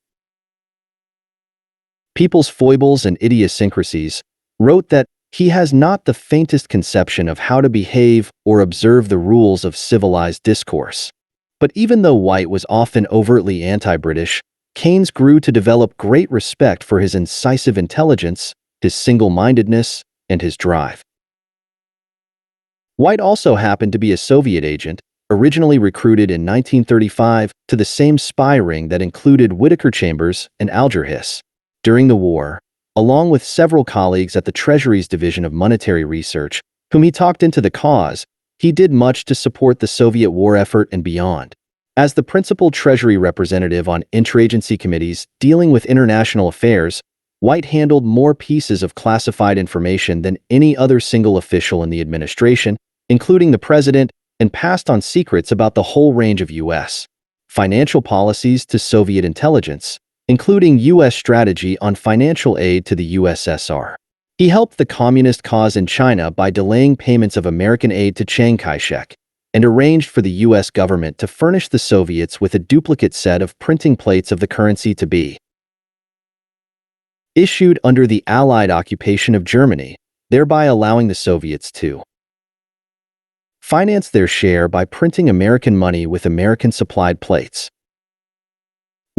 people's foibles and idiosyncrasies, wrote that he has not the faintest conception of how to behave or observe the rules of civilized discourse. But even though White was often overtly anti-British, Keynes grew to develop great respect for his incisive intelligence, his single-mindedness, and his drive. White also happened to be a Soviet agent, originally recruited in 1935 to the same spy ring that included Whittaker Chambers and Alger Hiss. During the war, along with several colleagues at the Treasury's Division of Monetary Research, whom he talked into the cause, he did much to support the Soviet war effort and beyond. As the principal Treasury representative on interagency committees dealing with international affairs, White handled more pieces of classified information than any other single official in the administration, including the president, and passed on secrets about the whole range of U.S. financial policies to Soviet intelligence, including U.S. strategy on financial aid to the USSR. He helped the communist cause in China by delaying payments of American aid to Chiang Kai-shek, and arranged for the U.S. government to furnish the Soviets with a duplicate set of printing plates of the currency to be issued under the Allied occupation of Germany, thereby allowing the Soviets to finance their share by printing American money with American-supplied plates.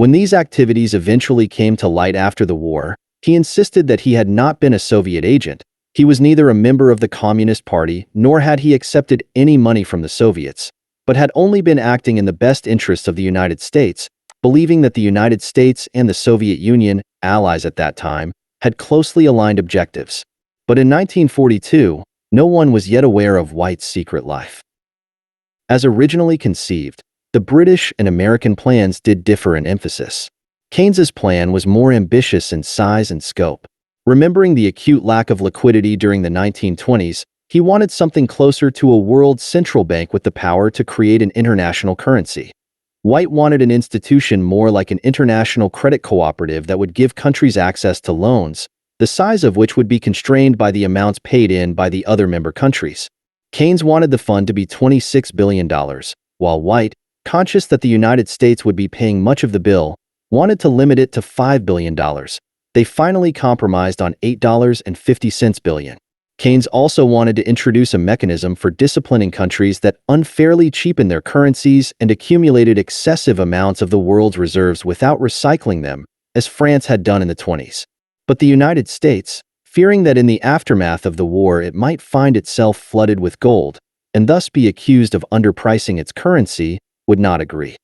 When these activities eventually came to light after the war, he insisted that he had not been a Soviet agent. He was neither a member of the Communist Party nor had he accepted any money from the Soviets, but had only been acting in the best interests of the United States, believing that the United States and the Soviet Union, allies at that time, had closely aligned objectives. But in 1942, no one was yet aware of White's secret life. As originally conceived, the British and American plans did differ in emphasis. Keynes's plan was more ambitious in size and scope. Remembering the acute lack of liquidity during the 1920s, he wanted something closer to a world central bank with the power to create an international currency. White wanted an institution more like an international credit cooperative that would give countries access to loans, the size of which would be constrained by the amounts paid in by the other member countries. Keynes wanted the fund to be $26 billion, while White, conscious that the United States would be paying much of the bill, wanted to limit it to $5 billion. They finally compromised on $8.50 billion. Keynes also wanted to introduce a mechanism for disciplining countries that unfairly cheapened their currencies and accumulated excessive amounts of the world's reserves without recycling them, as France had done in the 1920s. But the United States, fearing that in the aftermath of the war it might find itself flooded with gold, and thus be accused of underpricing its currency, would not agree.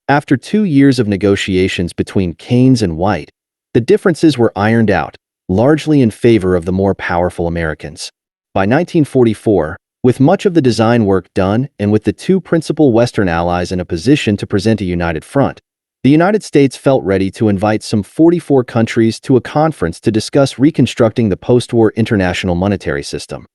After 2 years of negotiations between Keynes and White, the differences were ironed out, largely in favor of the more powerful Americans. By 1944, with much of the design work done and with the two principal Western allies in a position to present a united front, the United States felt ready to invite some 44 countries to a conference to discuss reconstructing the post-war international monetary system.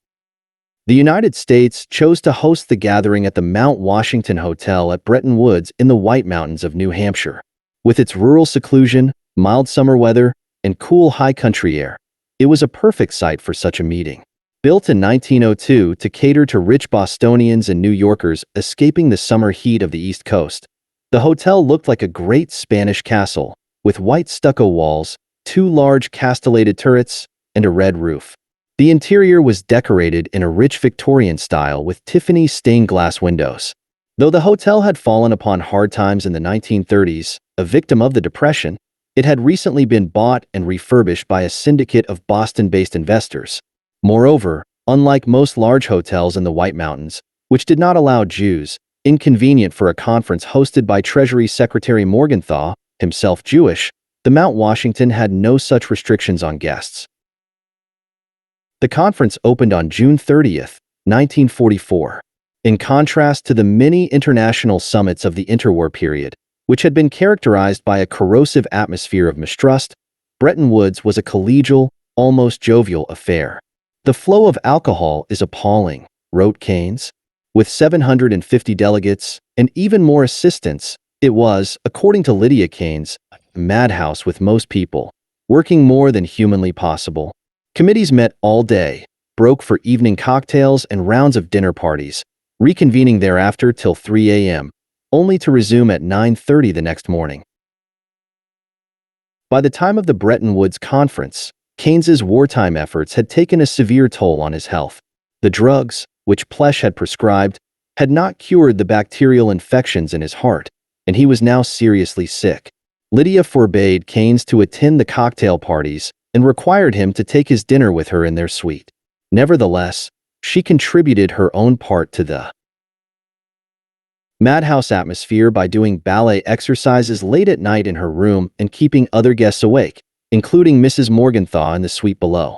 The United States chose to host the gathering at the Mount Washington Hotel at Bretton Woods in the White Mountains of New Hampshire. With its rural seclusion, mild summer weather, and cool high country air, it was a perfect site for such a meeting. Built in 1902 to cater to rich Bostonians and New Yorkers escaping the summer heat of the East Coast, the hotel looked like a great Spanish castle, with white stucco walls, 2 large castellated turrets, and a red roof. The interior was decorated in a rich Victorian style with Tiffany stained glass windows. Though the hotel had fallen upon hard times in the 1930s, a victim of the Depression, it had recently been bought and refurbished by a syndicate of Boston-based investors. Moreover, unlike most large hotels in the White Mountains, which did not allow Jews, inconvenient for a conference hosted by Treasury Secretary Morgenthau, himself Jewish, the Mount Washington had no such restrictions on guests. The conference opened on June 30, 1944. In contrast to the many international summits of the interwar period, which had been characterized by a corrosive atmosphere of mistrust, Bretton Woods was a collegial, almost jovial affair. "The flow of alcohol is appalling," wrote Keynes. With 750 delegates and even more assistants, it was, according to Liaquat, a madhouse with most people, working more than humanly possible. Committees met all day, broke for evening cocktails and rounds of dinner parties, reconvening thereafter till 3 a.m., only to resume at 9:30 the next morning. By the time of the Bretton Woods Conference, Keynes's wartime efforts had taken a severe toll on his health. The drugs, which Plesch had prescribed, had not cured the bacterial infections in his heart, and he was now seriously sick. Lydia forbade Keynes to attend the cocktail parties and required him to take his dinner with her in their suite. Nevertheless, she contributed her own part to the madhouse atmosphere by doing ballet exercises late at night in her room and keeping other guests awake, including Mrs. Morgenthau in the suite below.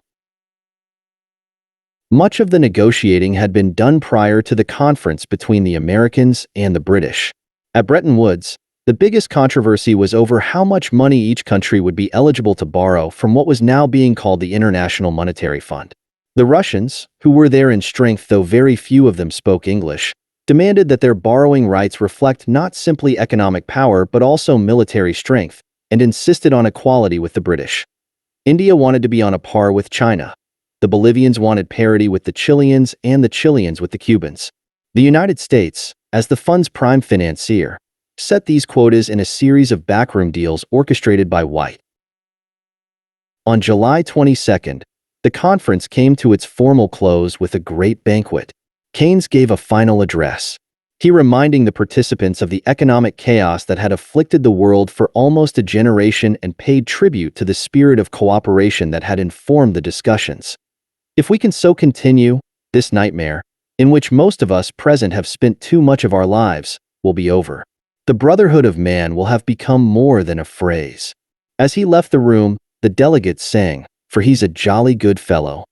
Much of the negotiating had been done prior to the conference between the Americans and the British. At Bretton Woods, the biggest controversy was over how much money each country would be eligible to borrow from what was now being called the International Monetary Fund. The Russians, who were there in strength though very few of them spoke English, demanded that their borrowing rights reflect not simply economic power but also military strength, and insisted on equality with the British. India wanted to be on a par with China. The Bolivians wanted parity with the Chileans and the Chileans with the Cubans. The United States, as the fund's prime financier, set these quotas in a series of backroom deals orchestrated by White. On July 22, the conference came to its formal close with a great banquet. Keynes gave a final address. He reminding the participants of the economic chaos that had afflicted the world for almost a generation and paid tribute to the spirit of cooperation that had informed the discussions. "If we can so continue, this nightmare, in which most of us present have spent too much of our lives, will be over. The brotherhood of man will have become more than a phrase." As he left the room, the delegates sang, "For he's a jolly good fellow."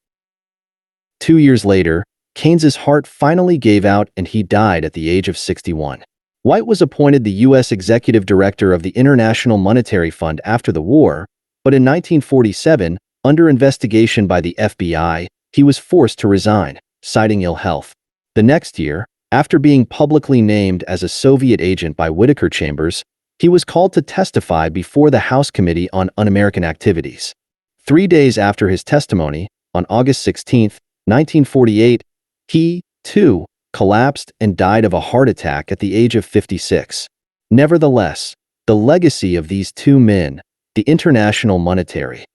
2 years later, Keynes's heart finally gave out and he died at the age of 61. White was appointed the U.S. Executive Director of the International Monetary Fund after the war, but in 1947, under investigation by the FBI, he was forced to resign, citing ill health. The next year, after being publicly named as a Soviet agent by Whittaker Chambers, he was called to testify before the House Committee on Un-American Activities. 3 days after his testimony, on August 16, 1948, he, too, collapsed and died of a heart attack at the age of 56. Nevertheless, the legacy of these two men, the international monetary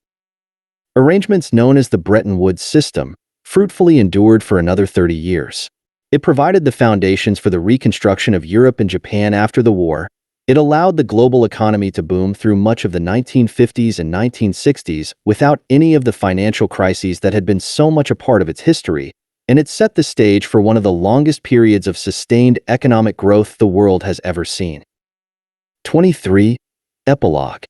arrangements known as the Bretton Woods system, fruitfully endured for another 30 years. It provided the foundations for the reconstruction of Europe and Japan after the war. It allowed the global economy to boom through much of the 1950s and 1960s without any of the financial crises that had been so much a part of its history, and it set the stage for one of the longest periods of sustained economic growth the world has ever seen. 23. Epilogue.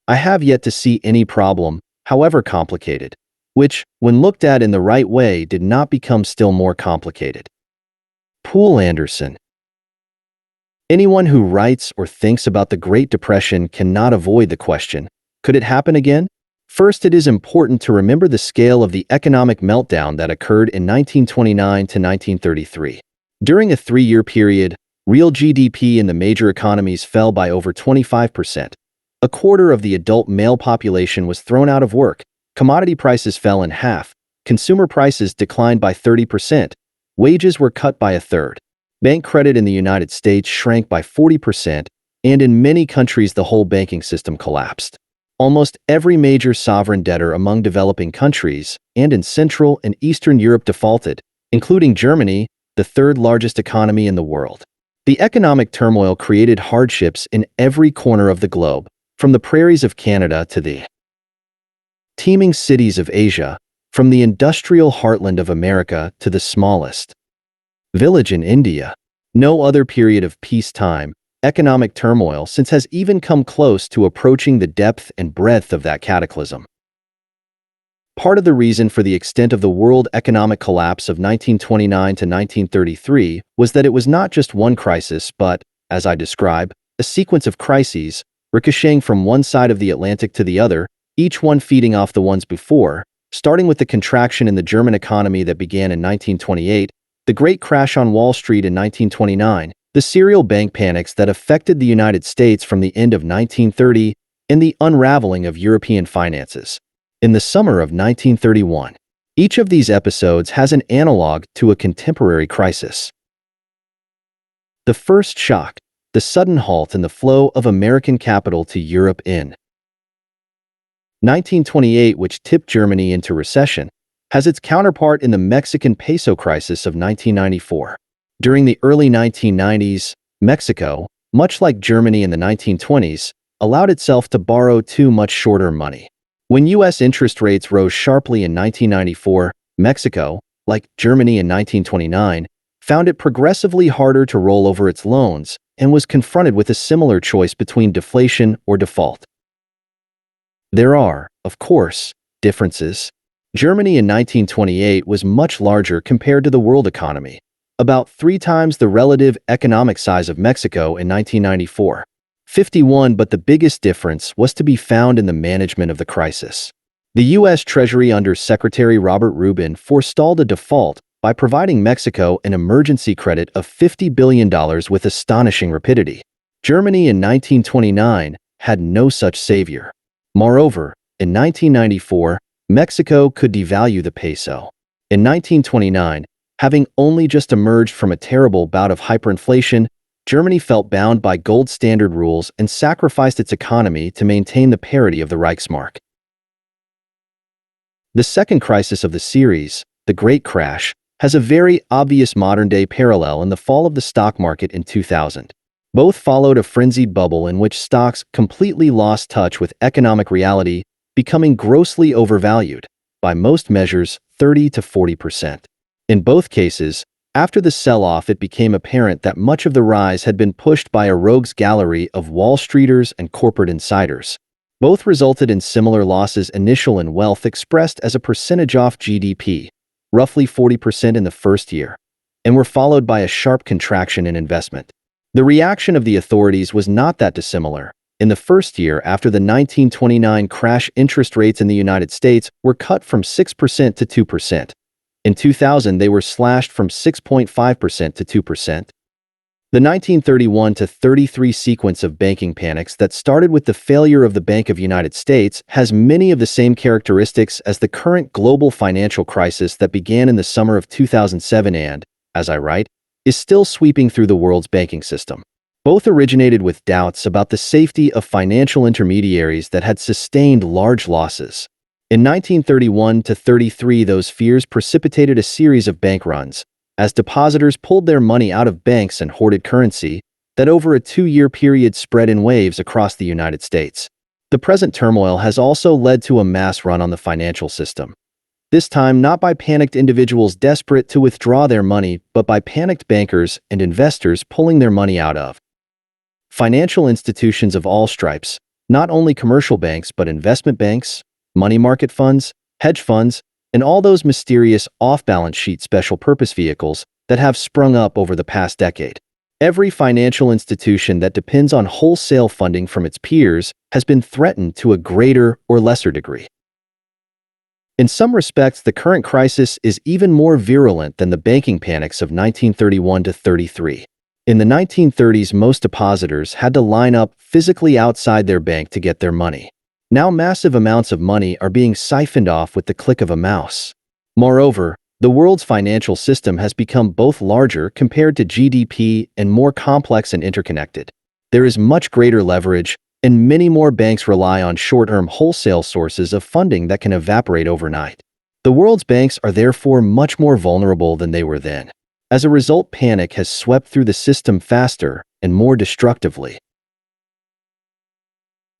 I have yet to see any problem, however complicated, which, when looked at in the right way, did not become still more complicated. Poul Anderson. Anyone who writes or thinks about the Great Depression cannot avoid the question, could it happen again? First, it is important to remember the scale of the economic meltdown that occurred in 1929 to 1933. During a 3-year period, real GDP in the major economies fell by over 25%. A quarter of the adult male population was thrown out of work, commodity prices fell in half, consumer prices declined by 30%, wages were cut by a third. Bank credit in the United States shrank by 40%, and in many countries the whole banking system collapsed. Almost every major sovereign debtor among developing countries and in Central and Eastern Europe defaulted, including Germany, the third largest economy in the world. The economic turmoil created hardships in every corner of the globe, from the prairies of Canada to the teeming cities of Asia, from the industrial heartland of America to the smallest village in India. No other period of peacetime, economic turmoil since has even come close to approaching the depth and breadth of that cataclysm. Part of the reason for the extent of the world economic collapse of 1929 to 1933 was that it was not just one crisis but, as I describe, a sequence of crises, ricocheting from one side of the Atlantic to the other, each one feeding off the ones before, starting with the contraction in the German economy that began in 1928, the Great Crash on Wall Street in 1929, the serial bank panics that affected the United States from the end of 1930, and the unraveling of European finances in the summer of 1931. Each of these episodes has an analog to a contemporary crisis. The first shock, the sudden halt in the flow of American capital to Europe in 1928, which tipped Germany into recession, has its counterpart in the Mexican peso crisis of 1994. During the early 1990s, Mexico, much like Germany in the 1920s, allowed itself to borrow too much shorter money. When U.S. interest rates rose sharply in 1994, Mexico, like Germany in 1929, found it progressively harder to roll over its loans and was confronted with a similar choice between deflation or default. There are, of course, differences. Germany in 1928 was much larger compared to the world economy, about 3 times the relative economic size of Mexico in 1994. 51, but the biggest difference was to be found in the management of the crisis. The U.S. Treasury under Secretary Robert Rubin forestalled a default by providing Mexico an emergency credit of $50 billion with astonishing rapidity. Germany in 1929 had no such savior. Moreover, in 1994, Mexico could devalue the peso. In 1929, having only just emerged from a terrible bout of hyperinflation, Germany felt bound by gold standard rules and sacrificed its economy to maintain the parity of the Reichsmark. The second crisis of the series, the Great Crash, has a very obvious modern-day parallel in the fall of the stock market in 2000. Both followed a frenzied bubble in which stocks completely lost touch with economic reality, becoming grossly overvalued, by most measures 30 to 40%. In both cases, after the sell-off it became apparent that much of the rise had been pushed by a rogues gallery of Wall Streeters and corporate insiders. Both resulted in similar losses initial in wealth expressed as a percentage off GDP, roughly 40% in the first year, and were followed by a sharp contraction in investment. The reaction of the authorities was not that dissimilar. In the first year after the 1929 crash, interest rates in the United States were cut from 6% to 2%. In 2000, they were slashed from 6.5% to 2%. The 1931 to 33 sequence of banking panics that started with the failure of the Bank of United States has many of the same characteristics as the current global financial crisis that began in the summer of 2007 and, as I write, is still sweeping through the world's banking system. Both originated with doubts about the safety of financial intermediaries that had sustained large losses. In 1931 to 33, those fears precipitated a series of bank runs, as depositors pulled their money out of banks and hoarded currency that over a 2-year period spread in waves across the United States. The present turmoil has also led to a mass run on the financial system. This time not by panicked individuals desperate to withdraw their money, but by panicked bankers and investors pulling their money out of financial institutions of all stripes, not only commercial banks but investment banks, money market funds, hedge funds, and all those mysterious off-balance sheet special purpose vehicles that have sprung up over the past decade. Every financial institution that depends on wholesale funding from its peers has been threatened to a greater or lesser degree. In some respects, the current crisis is even more virulent than the banking panics of 1931 to 33. In the 1930s, most depositors had to line up physically outside their bank to get their money. Now massive amounts of money are being siphoned off with the click of a mouse. Moreover, the world's financial system has become both larger compared to GDP and more complex and interconnected. There is much greater leverage, and many more banks rely on short-term wholesale sources of funding that can evaporate overnight. The world's banks are therefore much more vulnerable than they were then. As a result, panic has swept through the system faster and more destructively.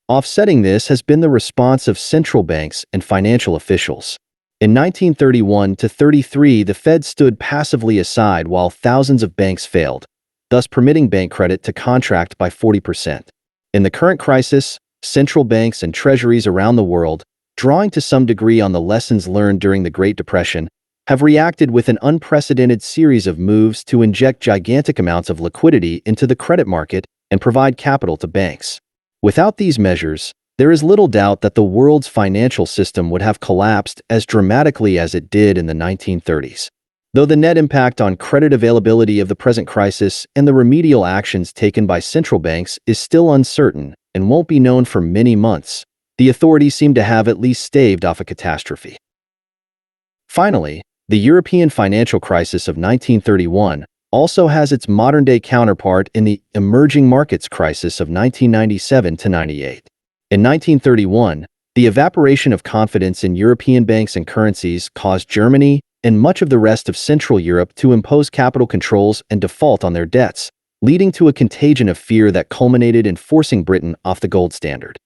Offsetting this has been the response of central banks and financial officials. In 1931 to 33, the Fed stood passively aside while thousands of banks failed, thus permitting bank credit to contract by 40%. In the current crisis, central banks and treasuries around the world, drawing to some degree on the lessons learned during the Great Depression, have reacted with an unprecedented series of moves to inject gigantic amounts of liquidity into the credit market and provide capital to banks. Without these measures, there is little doubt that the world's financial system would have collapsed as dramatically as it did in the 1930s. Though the net impact on credit availability of the present crisis and the remedial actions taken by central banks is still uncertain and won't be known for many months, the authorities seem to have at least staved off a catastrophe. Finally, the European financial crisis of 1931 also has its modern-day counterpart in the emerging markets crisis of 1997 to 98. In 1931, the evaporation of confidence in European banks and currencies caused Germany and much of the rest of Central Europe to impose capital controls and default on their debts, leading to a contagion of fear that culminated in forcing Britain off the gold standard.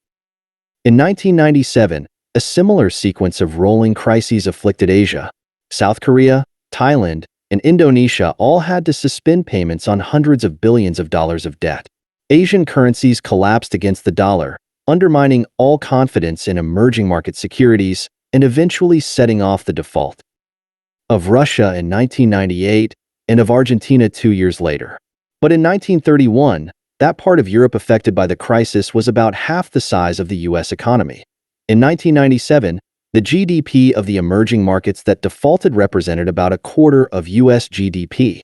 In 1997, a similar sequence of rolling crises afflicted Asia. South Korea, Thailand, and Indonesia all had to suspend payments on hundreds of billions of dollars of debt. Asian currencies collapsed against the dollar, undermining all confidence in emerging market securities and eventually setting off the default of Russia in 1998 and of Argentina 2 years later. But in 1931, that part of Europe affected by the crisis was about half the size of the U.S. economy. In 1997, the GDP of the emerging markets that defaulted represented about a quarter of U.S. GDP.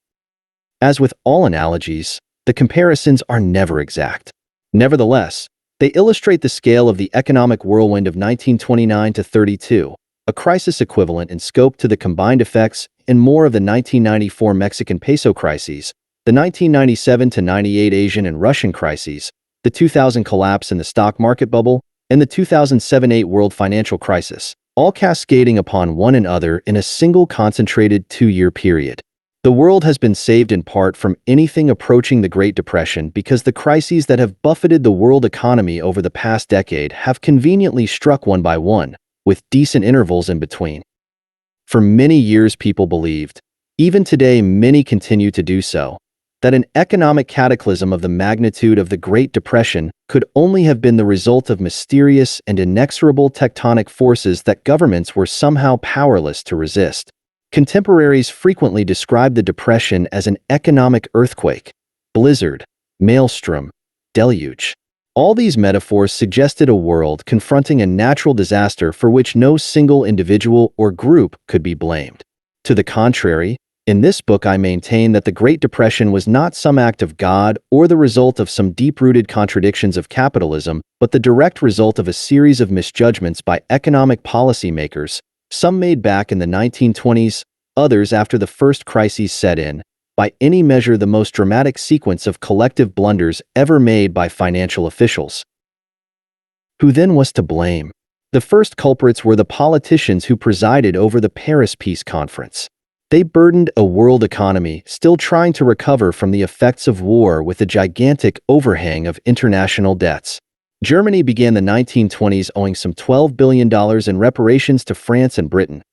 As with all analogies, the comparisons are never exact. Nevertheless, they illustrate the scale of the economic whirlwind of 1929 to 32, a crisis equivalent in scope to the combined effects and more of the 1994 Mexican peso crises, the 1997 to 98 Asian and Russian crises, the 2000 collapse in the stock market bubble, and the 2007-8 world financial crisis, all cascading upon one another in a single concentrated 2-year period. The world has been saved in part from anything approaching the Great Depression because the crises that have buffeted the world economy over the past decade have conveniently struck one by one, with decent intervals in between. For many years people believed, even today many continue to do so, that an economic cataclysm of the magnitude of the Great Depression could only have been the result of mysterious and inexorable tectonic forces that governments were somehow powerless to resist. Contemporaries frequently describe the Depression as an economic earthquake, blizzard, maelstrom, deluge. All these metaphors suggested a world confronting a natural disaster for which no single individual or group could be blamed. To the contrary, In this book, I maintain that the Great Depression was not some act of God or the result of some deep-rooted contradictions of capitalism, but the direct result of a series of misjudgments by economic policymakers, some made back in the 1920s, others after the first crises set in, by any measure the most dramatic sequence of collective blunders ever made by financial officials. Who then was to blame? The first culprits were the politicians who presided over the Paris Peace Conference. They burdened a world economy still trying to recover from the effects of war with a gigantic overhang of international debts. Germany began the 1920s owing some $12 billion in reparations to France and Britain.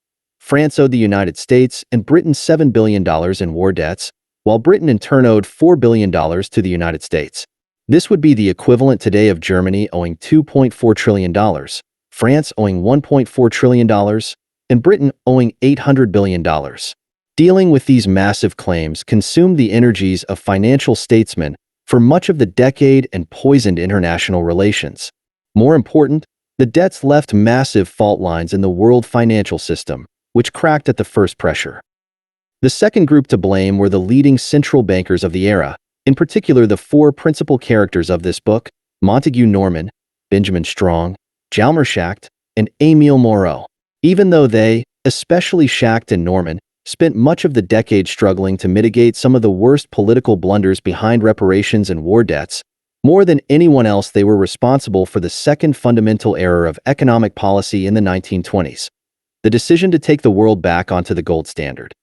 France owed the United States and Britain $7 billion in war debts, while Britain in turn owed $4 billion to the United States. This would be the equivalent today of Germany owing $2.4 trillion, France owing $1.4 trillion, and Britain owing $800 billion. Dealing with these massive claims consumed the energies of financial statesmen for much of the decade and poisoned international relations. More important, the debts left massive fault lines in the world financial system, which cracked at the first pressure. The second group to blame were the leading central bankers of the era, in particular the four principal characters of this book: Montague Norman, Benjamin Strong, Hjalmar Schacht, and Émile Moreau. Even though they, especially Schacht and Norman, spent much of the decade struggling to mitigate some of the worst political blunders behind reparations and war debts, more than anyone else they were responsible for the second fundamental error of economic policy in the 1920s: the decision to take the world back onto the gold standard.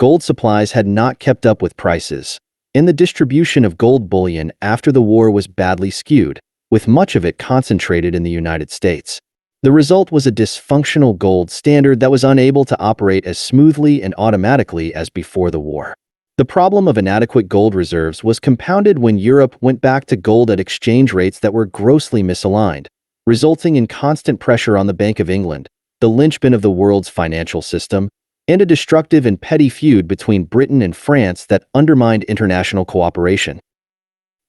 Gold supplies had not kept up with prices, and the distribution of gold bullion after the war was badly skewed, with much of it concentrated in the United States. The result was a dysfunctional gold standard that was unable to operate as smoothly and automatically as before the war. The problem of inadequate gold reserves was compounded when Europe went back to gold at exchange rates that were grossly misaligned, resulting in constant pressure on the Bank of England, the linchpin of the world's financial system, and a destructive and petty feud between Britain and France that undermined international cooperation.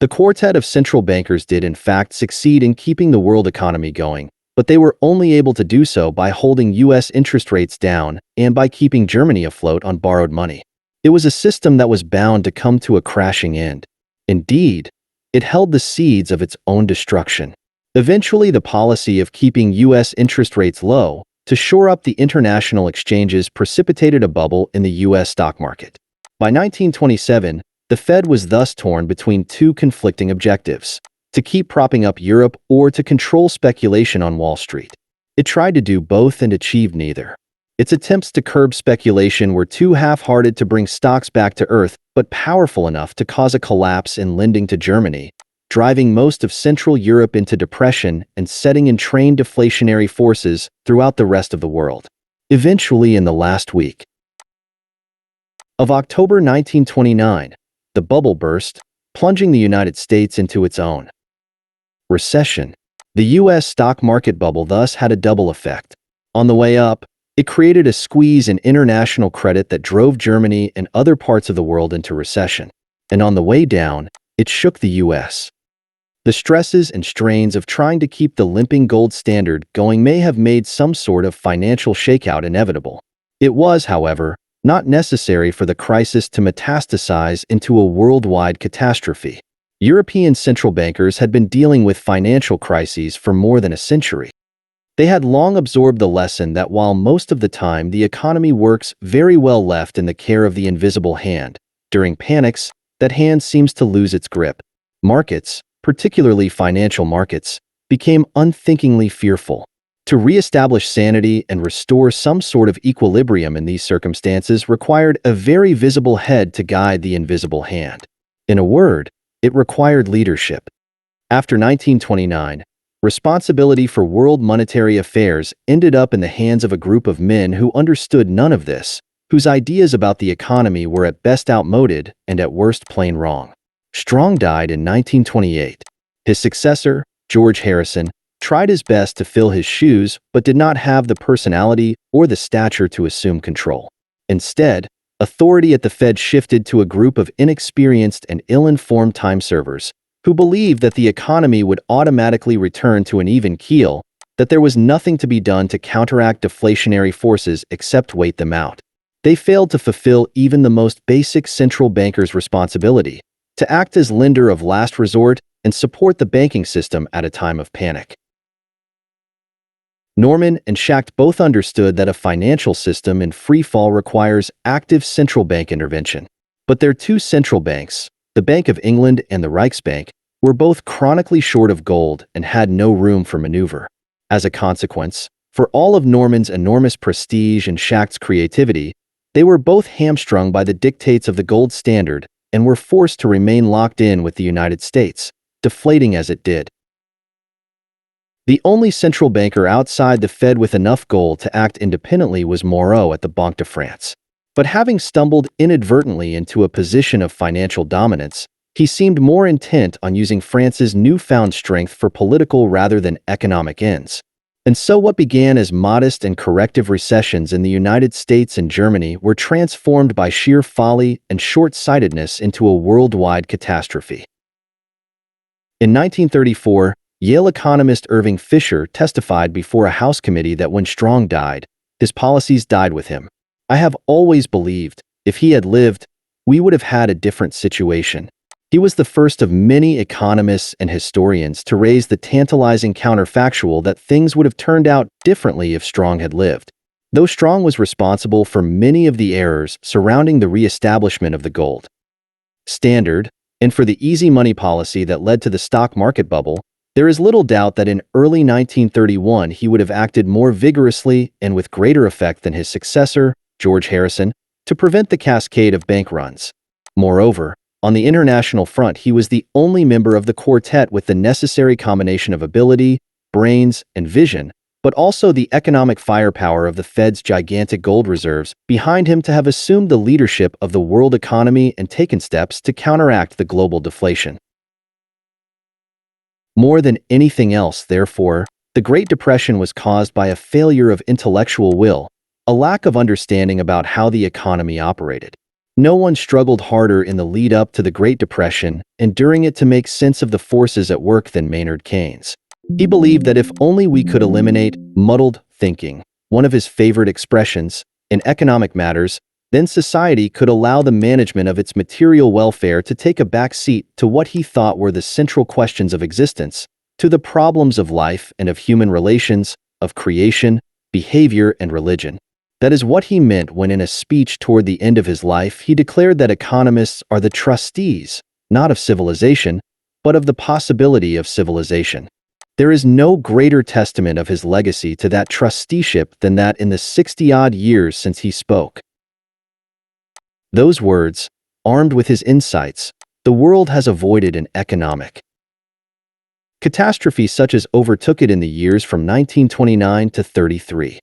The quartet of central bankers did in fact succeed in keeping the world economy going, but they were only able to do so by holding U.S. interest rates down and by keeping Germany afloat on borrowed money. It was a system that was bound to come to a crashing end. Indeed, it held the seeds of its own destruction. Eventually, the policy of keeping U.S. interest rates low to shore up the international exchanges precipitated a bubble in the U.S. stock market. By 1927, the Fed was thus torn between two conflicting objectives: to keep propping up Europe or to control speculation on Wall Street. It tried to do both and achieved neither. Its attempts to curb speculation were too half-hearted to bring stocks back to earth, but powerful enough to cause a collapse in lending to Germany, driving most of Central Europe into depression and setting in train deflationary forces throughout the rest of the world. Eventually, in the last week of October 1929, the bubble burst, plunging the United States into its own recession. The U.S. stock market bubble thus had a double effect. On the way up, it created a squeeze in international credit that drove Germany and other parts of the world into recession. And on the way down, it shook the U.S. The stresses and strains of trying to keep the limping gold standard going may have made some sort of financial shakeout inevitable. It was, however, not necessary for the crisis to metastasize into a worldwide catastrophe. European central bankers had been dealing with financial crises for more than a century. They had long absorbed the lesson that while most of the time the economy works very well left in the care of the invisible hand, during panics, that hand seems to lose its grip. Markets, particularly financial markets, became unthinkingly fearful. To re-establish sanity and restore some sort of equilibrium in these circumstances required a very visible head to guide the invisible hand. In a word, it required leadership. After 1929, responsibility for world monetary affairs ended up in the hands of a group of men who understood none of this, whose ideas about the economy were at best outmoded and at worst plain wrong. Strong died in 1928. His successor, George Harrison, tried his best to fill his shoes but did not have the personality or the stature to assume control. Instead, authority at the Fed shifted to a group of inexperienced and ill-informed time servers who believed that the economy would automatically return to an even keel, that there was nothing to be done to counteract deflationary forces except wait them out. They failed to fulfill even the most basic central banker's responsibility, to act as lender of last resort and support the banking system at a time of panic. Norman and Schacht both understood that a financial system in free fall requires active central bank intervention. But their two central banks, the Bank of England and the Reichsbank, were both chronically short of gold and had no room for maneuver. As a consequence, for all of Norman's enormous prestige and Schacht's creativity, they were both hamstrung by the dictates of the gold standard and were forced to remain locked in with the United States, deflating as it did. The only central banker outside the Fed with enough gold to act independently was Moreau at the Banque de France. But having stumbled inadvertently into a position of financial dominance, he seemed more intent on using France's newfound strength for political rather than economic ends. And so what began as modest and corrective recessions in the United States and Germany were transformed by sheer folly and short-sightedness into a worldwide catastrophe. In 1934, Yale economist Irving Fisher testified before a House committee that when Strong died, his policies died with him. I have always believed, if he had lived, we would have had a different situation. He was the first of many economists and historians to raise the tantalizing counterfactual that things would have turned out differently if Strong had lived. Though Strong was responsible for many of the errors surrounding the re-establishment of the gold standard, and for the easy money policy that led to the stock market bubble, there is little doubt that in early 1931 he would have acted more vigorously and with greater effect than his successor, George Harrison, to prevent the cascade of bank runs. Moreover, on the international front, he was the only member of the quartet with the necessary combination of ability, brains, and vision, but also the economic firepower of the Fed's gigantic gold reserves behind him to have assumed the leadership of the world economy and taken steps to counteract the global deflation. More than anything else, therefore, the Great Depression was caused by a failure of intellectual will, a lack of understanding about how the economy operated. No one struggled harder in the lead-up to the Great Depression and during it to make sense of the forces at work than Maynard Keynes. He believed that if only we could eliminate muddled thinking, one of his favorite expressions, in economic matters, then society could allow the management of its material welfare to take a back seat to what he thought were the central questions of existence, to the problems of life and of human relations, of creation, behavior, and religion. That is what he meant when in a speech toward the end of his life he declared that economists are the trustees, not of civilization, but of the possibility of civilization. There is no greater testament of his legacy to that trusteeship than that in the 60-odd years since he spoke. Those words, armed with his insights, the world has avoided an economic catastrophe such as overtook it in the years from 1929 to 33.